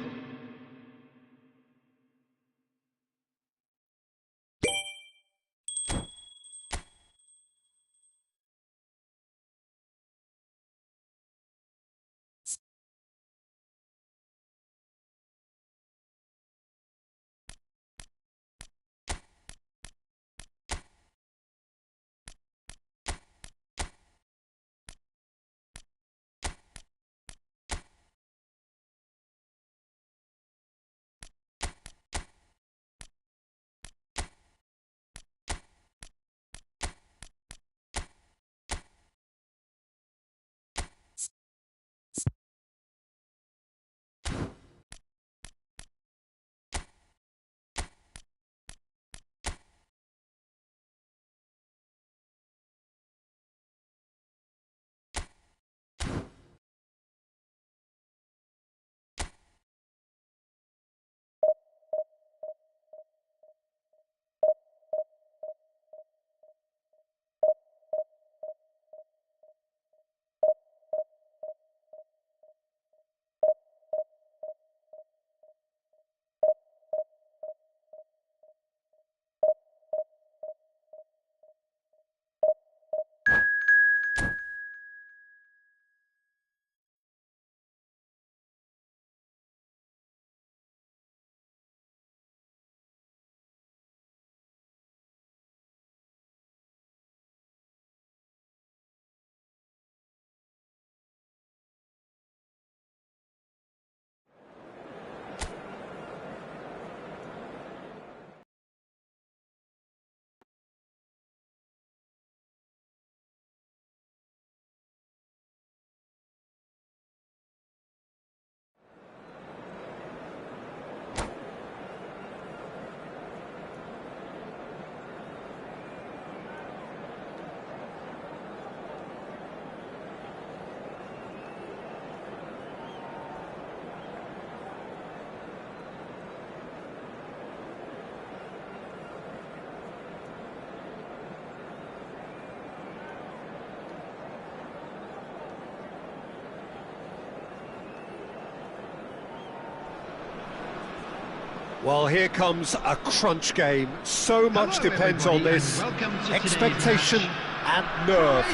Well, here comes a crunch game. So much depends on this. Expectation and nerve.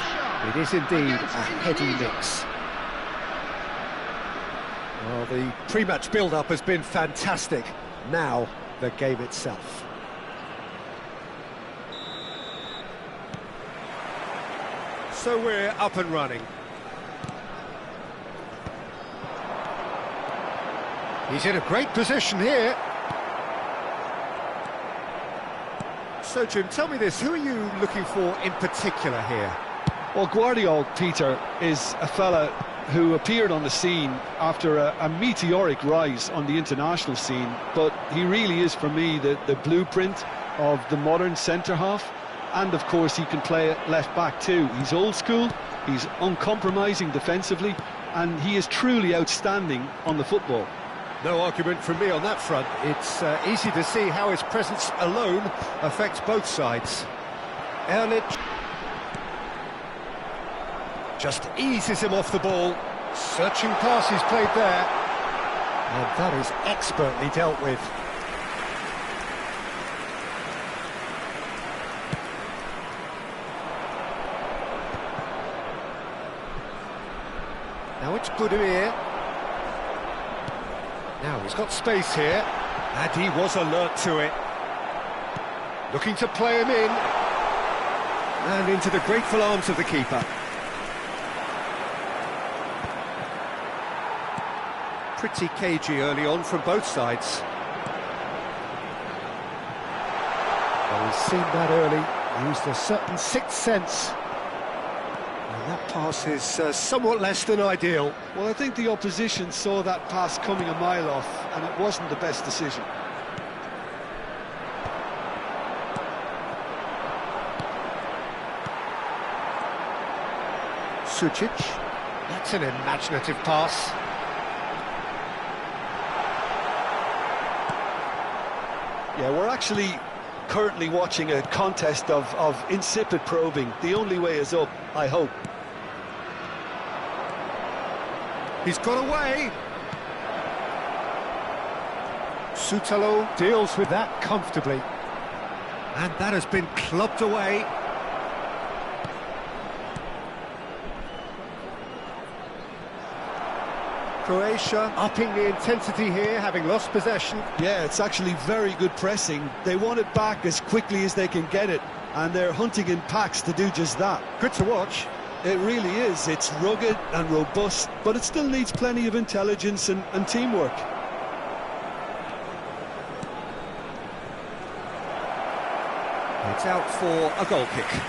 It is indeed a heady mix. Well, the pre-match build-up has been fantastic. Now, the game itself. So we're up and running. He's in a great position here. So, Jim, tell me this, who are you looking for in particular here? Well, Guardiola, Peter, is a fella who appeared on the scene after a meteoric rise on the international scene, but he really is, for me, the blueprint of the modern centre-half, and, of course, he can play at left-back too. He's old school, he's uncompromising defensively, and he is truly outstanding on the football. No argument from me on that front. It's easy to see how his presence alone affects both sides. Erlich just eases him off the ball. Searching pass he's played there. And that is expertly dealt with. Now it's Budimir. Now he's got space here, and he was alert to it. Looking to play him in, and into the grateful arms of the keeper. Pretty cagey early on from both sides. Well, he's seen that early, used a certain sixth sense. And that pass is somewhat less than ideal. Well, I think the opposition saw that pass coming a mile off, and it wasn't the best decision. Sucic, that's an imaginative pass. Yeah, we're actually currently watching a contest of insipid probing. The only way is up, I hope. He's got away. Sutalo deals with that comfortably. And that has been clubbed away. Croatia upping the intensity here, having lost possession. Yeah, it's actually very good pressing. They want it back as quickly as they can get it, and they're hunting in packs to do just that. Good to watch. It really is. It's rugged and robust, but it still needs plenty of intelligence and teamwork. It's out for a goal kick.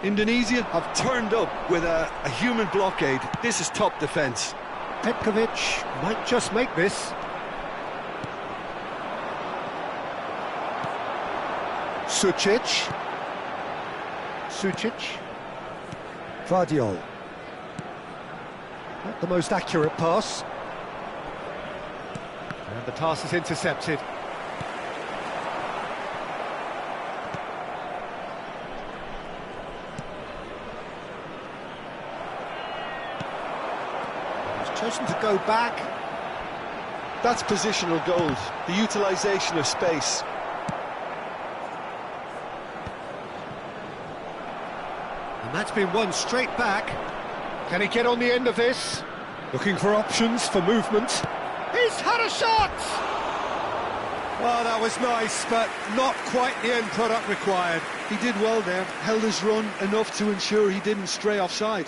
Indonesia have turned up with a human blockade. This is top defence. Petkovic might just make this. Sucic. Vardiol. Not the most accurate pass. And the pass is intercepted. He's chosen to go back. That's positional gold, the utilisation of space. And that's been won straight back. Can he get on the end of this? Looking for options for movement. He's had a shot! Well, that was nice, but not quite the end product required. He did well there, held his run enough to ensure he didn't stray offside.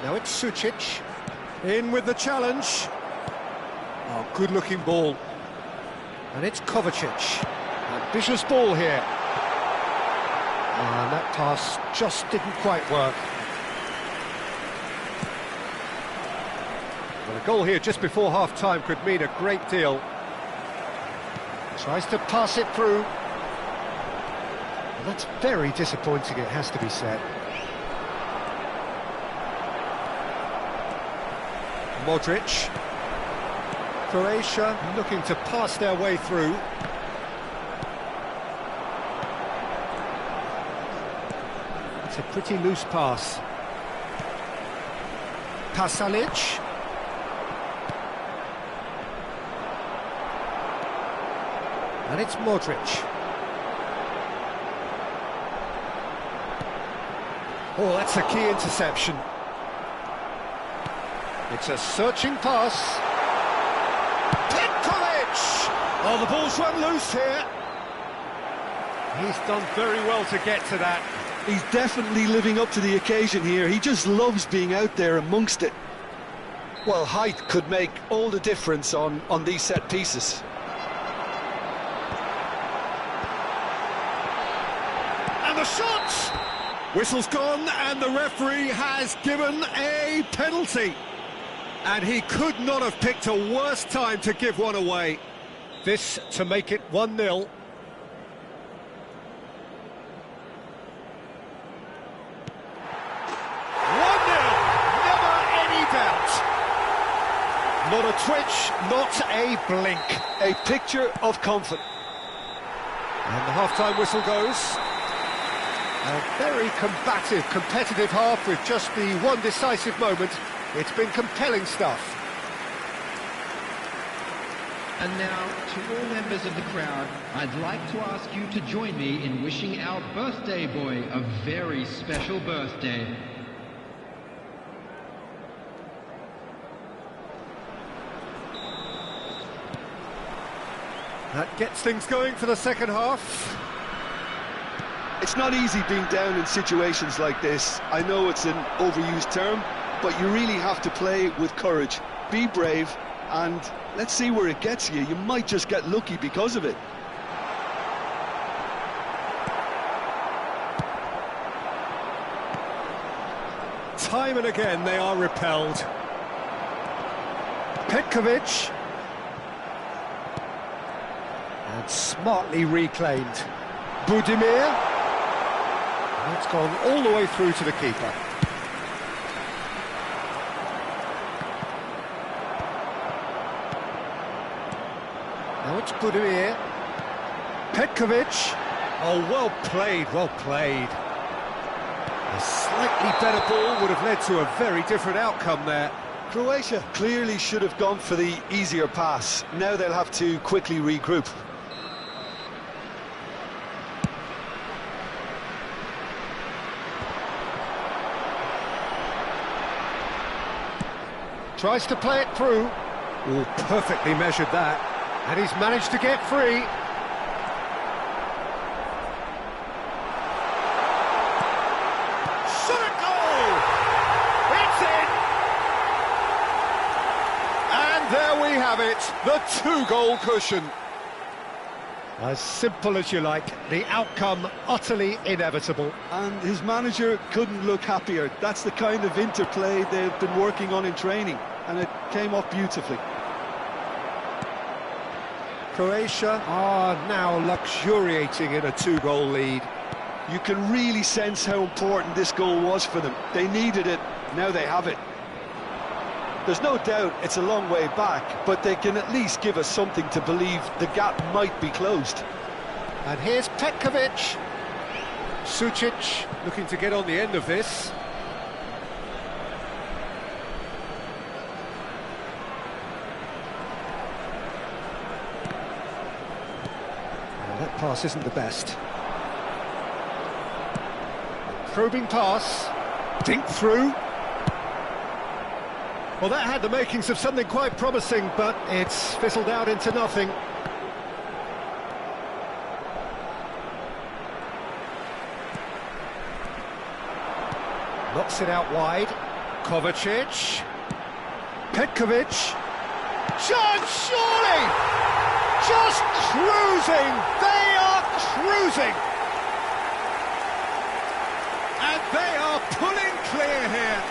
Now it's Sucic. In with the challenge. Oh, good-looking ball. And it's Kovacic. Ambitious ball here. And that pass just didn't quite work. Well, a goal here just before half-time could mean a great deal. Tries to pass it through. Well, that's very disappointing, it has to be said. Modric. Croatia looking to pass their way through. It's a pretty loose pass. Pasalic. And it's Modric. Oh, that's a key interception. It's a searching pass. Petkovic! Oh, the ball's run loose here. He's done very well to get to that. He's definitely living up to the occasion here. He just loves being out there amongst it. Well, height could make all the difference on these set pieces. And the shot! Whistle's gone and the referee has given a penalty. And he could not have picked a worse time to give one away. This to make it 1-0. 1-0, never any doubt. Not a twitch, not a blink. A picture of confidence. And the half-time whistle goes. A very combative, competitive half with just the one decisive moment. It's been compelling stuff. And now, to all members of the crowd, I'd like to ask you to join me in wishing our birthday boy a very special birthday. That gets things going for the second half. It's not easy being down in situations like this. I know it's an overused term, but you really have to play with courage. Be brave, and let's see where it gets you. You might just get lucky because of it. Time and again they are repelled. Petkovic. And smartly reclaimed. Budimir. It's gone all the way through to the keeper. Now it's Budimir. Petkovic. Oh, well played, well played. A slightly better ball would have led to a very different outcome there. Croatia clearly should have gone for the easier pass. Now they'll have to quickly regroup. Tries to play it through. Oh, perfectly measured that. And he's managed to get free. Shot a goal! It's in! And there we have it, the two-goal cushion. As simple as you like, the outcome utterly inevitable. And his manager couldn't look happier. That's the kind of interplay they've been working on in training, and it came off beautifully. Croatia are now luxuriating in a two-goal lead. You can really sense how important this goal was for them. They needed it, now they have it. There's no doubt it's a long way back, but they can at least give us something to believe the gap might be closed. And here's Petkovic. Sucic looking to get on the end of this. Well, that pass isn't the best. Probing pass. Dink through. Well, that had the makings of something quite promising, but it's fizzled out into nothing. Knocks it out wide. Kovacic. Petkovic. Chance, surely! Just cruising! They are cruising! And they are pulling clear here.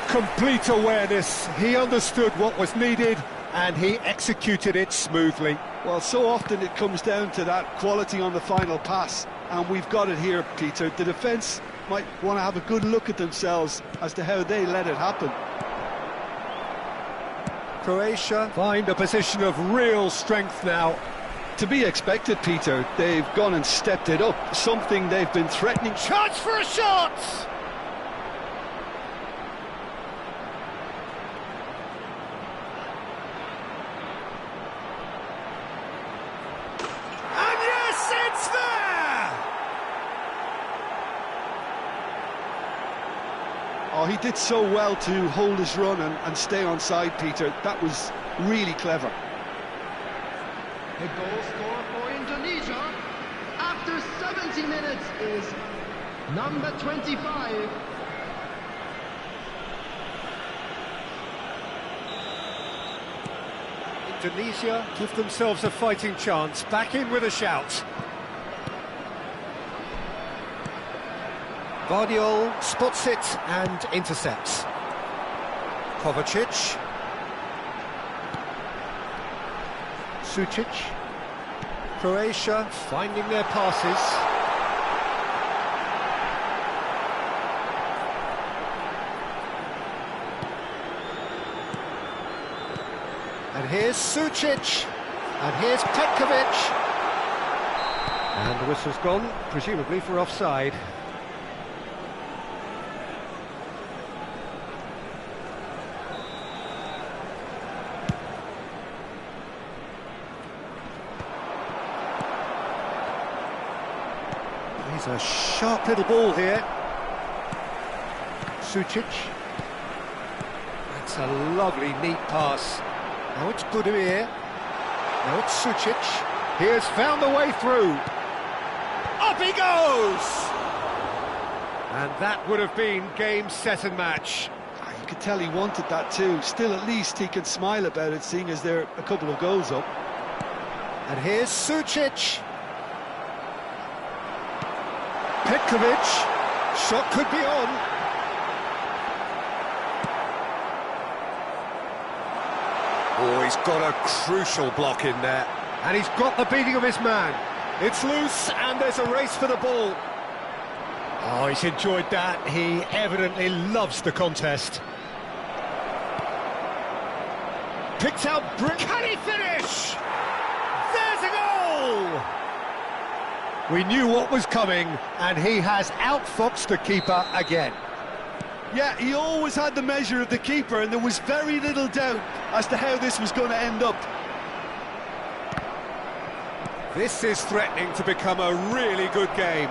Complete awareness. He understood what was needed and he executed it smoothly. Well, so often it comes down to that quality on the final pass, and we've got it here, Peter. The defence might want to have a good look at themselves as to how they let it happen. Croatia find a position of real strength now. To be expected, Peter. They've gone and stepped it up, something they've been threatening. Chance for a shot! And yes, it's there! Oh, he did so well to hold his run and stay on side, Peter. That was really clever. The goal scorer for Indonesia after 70 minutes is number 25. Indonesia give themselves a fighting chance. Back in with a shout. Vardiol spots it and intercepts. Kovacic. Sucic. Croatia finding their passes. And here's Sucic. And here's Petkovic. And the whistle's gone, presumably for offside. He's a sharp little ball here. Sucic. That's a lovely, neat pass. Now it's Budimir. Now it's Sucic. He has found the way through. Up he goes! And that would have been game, set and match. You could tell he wanted that too. Still, at least he can smile about it, seeing as they're a couple of goals up. And here's Sucic. Petkovic, shot could be on. Oh, he's got a crucial block in there. And he's got the beating of his man. It's loose and there's a race for the ball. Oh, he's enjoyed that. He evidently loves the contest. Picked out Can he finish? There's a goal! We knew what was coming, and he has outfoxed the keeper again. Yeah, he always had the measure of the keeper, and there was very little doubt as to how this was going to end up. This is threatening to become a really good game.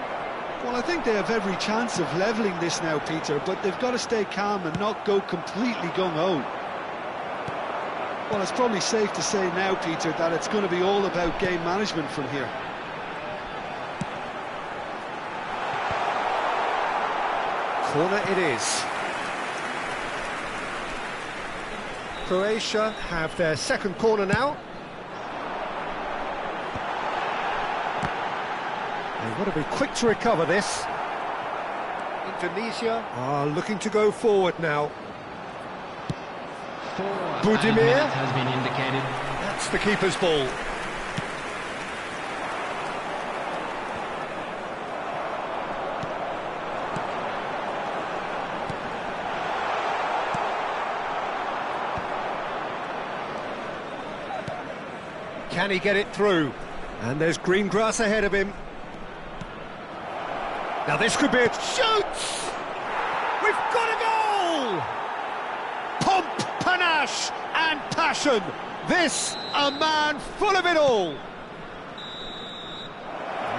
Well, I think they have every chance of levelling this now, Peter, but they've got to stay calm and not go completely gung-ho. Well, it's probably safe to say now, Peter, that it's going to be all about game management from here. Corner it is. Croatia have their second corner now. They've got to be quick to recover this. Indonesia are looking to go forward now. Budimir has been indicated. That's the keeper's ball. Can he get it through? And there's green grass ahead of him. Now this could be a shoots! We've got a goal! Pomp, panache and passion. This, a man full of it all.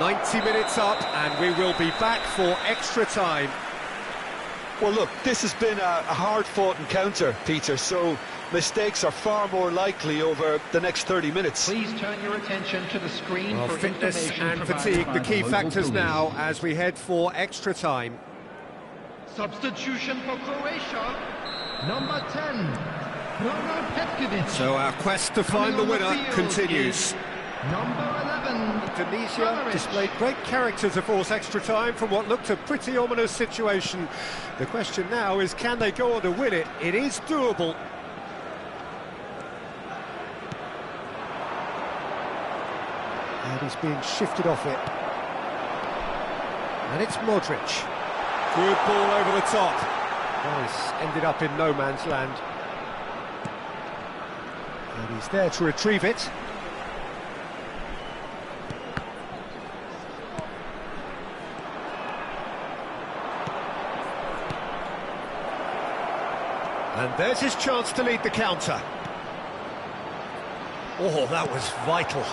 90 minutes up and we will be back for extra time. Well, look, this has been a hard-fought encounter, Peter, so mistakes are far more likely over the next 30 minutes. Please turn your attention to the screen Well, for fitness information and provided fatigue, by the key local factors police. now as we head for extra time. Substitution for Croatia, number 10, Bruno Petkovic. So our quest to find the winner continues. Number 11, Indonesia Kramaric. displayed great character to force extra time from what looked a pretty ominous situation. The question now is, can they go on to win it? It is doable. And he's being shifted off it. And it's Modric. Good ball over the top. Nice. Ended up in no man's land. And he's there to retrieve it. And there's his chance to lead the counter. Oh, that was vital.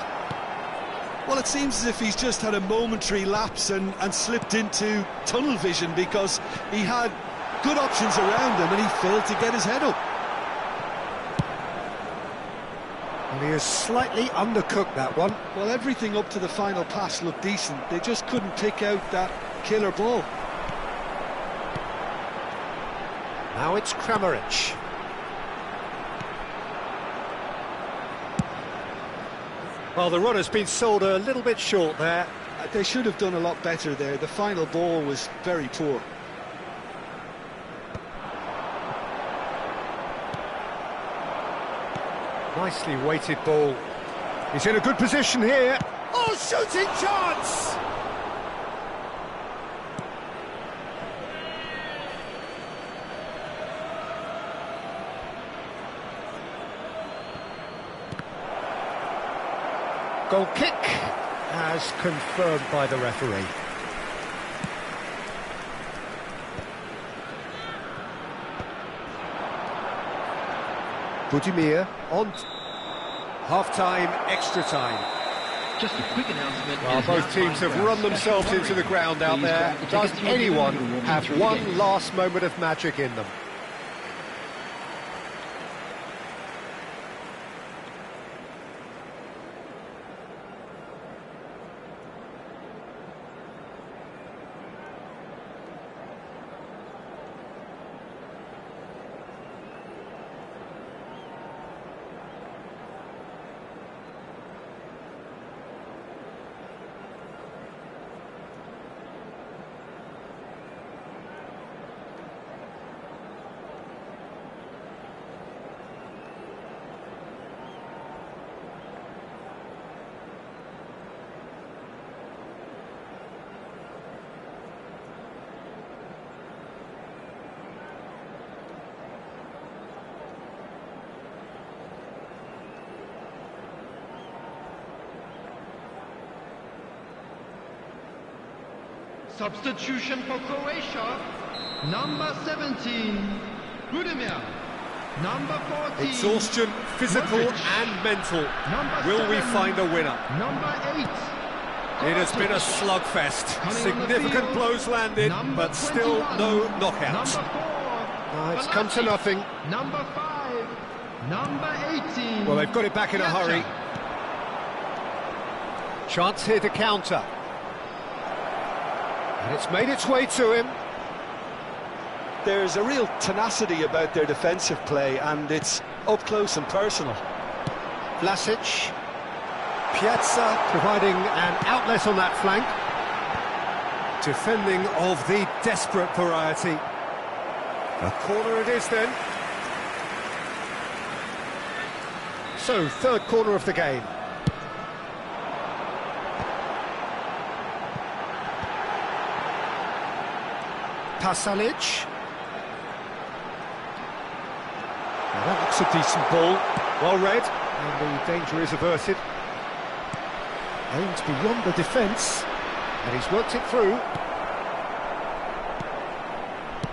Well, it seems as if he's just had a momentary lapse and slipped into tunnel vision, because he had good options around him and he failed to get his head up. And he has slightly undercooked that one. Well, everything up to the final pass looked decent. They just couldn't pick out that killer ball. Now it's Kramaric. Well, the run has been sold a little bit short there. They should have done a lot better there. The final ball was very poor. Nicely weighted ball. He's in a good position here. Oh, shooting chance! Goal kick, as confirmed by the referee. Budimir on half-time, extra time. Just a quick announcement. Well, both teams have run themselves into the ground out there. Does anyone have one last moment of magic in them? Substitution for Croatia, number 17, Budimir. Number 14. Exhaustion, physical and mental. Will we find a winner? Number 8. It has been a slugfest. Significant blows landed, but still no knockout. It's come to nothing. Number 5. Number 18. Well, they've got it back in a hurry. Chance here to counter. And it's made its way to him. There's a real tenacity about their defensive play, and it's up close and personal. Vlasic. Piazza providing an outlet on that flank. Defending of the desperate variety. A corner it is then. So, third corner of the game. Pasalic. Now that looks a decent ball. Well read, and the danger is averted. Aimed beyond the defence, and he's worked it through.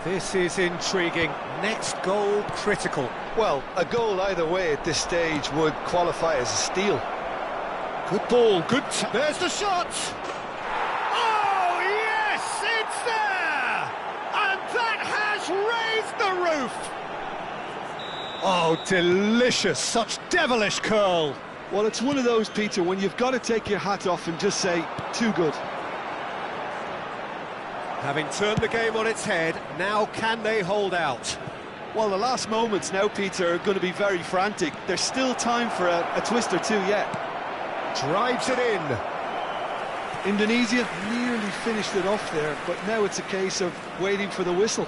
This is intriguing. Next goal critical. Well, a goal either way at this stage would qualify as a steal. Good ball, good... There's the shot! Oh, yes, it's there! And that has raised the roof! Oh, delicious, such devilish curl. Well, it's one of those, Peter, when you've got to take your hat off and just say, too good. Having turned the game on its head, now can they hold out? Well, the last moments now, Peter, are going to be very frantic. There's still time for a twist or two yet. Drives it in. Indonesia nearly finished it off there, but now it's a case of waiting for the whistle.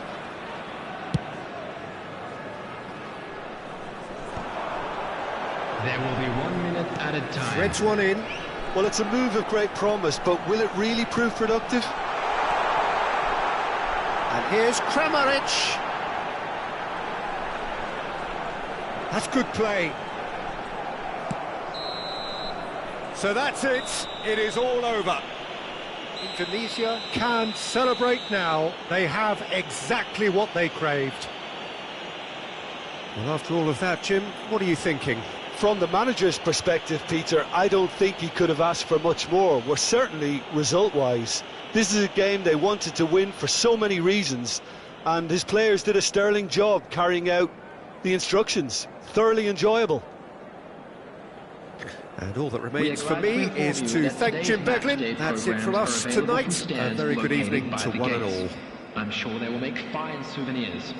There will be 1 minute added time. Threads one in. Well, it's a move of great promise, but will it really prove productive? And here's Kramaric. That's good play. So that's it. It is all over. Indonesia can celebrate now. They have exactly what they craved. Well, after all of that, Jim, what are you thinking? From the manager's perspective, Peter, I don't think he could have asked for much more. Well, certainly result-wise. This is a game they wanted to win for so many reasons, and his players did a sterling job carrying out the instructions. Thoroughly enjoyable. And all that remains for me is to thank Jim Beglin. That's it from us tonight. A very good evening to one and all. I'm sure they will make fine souvenirs.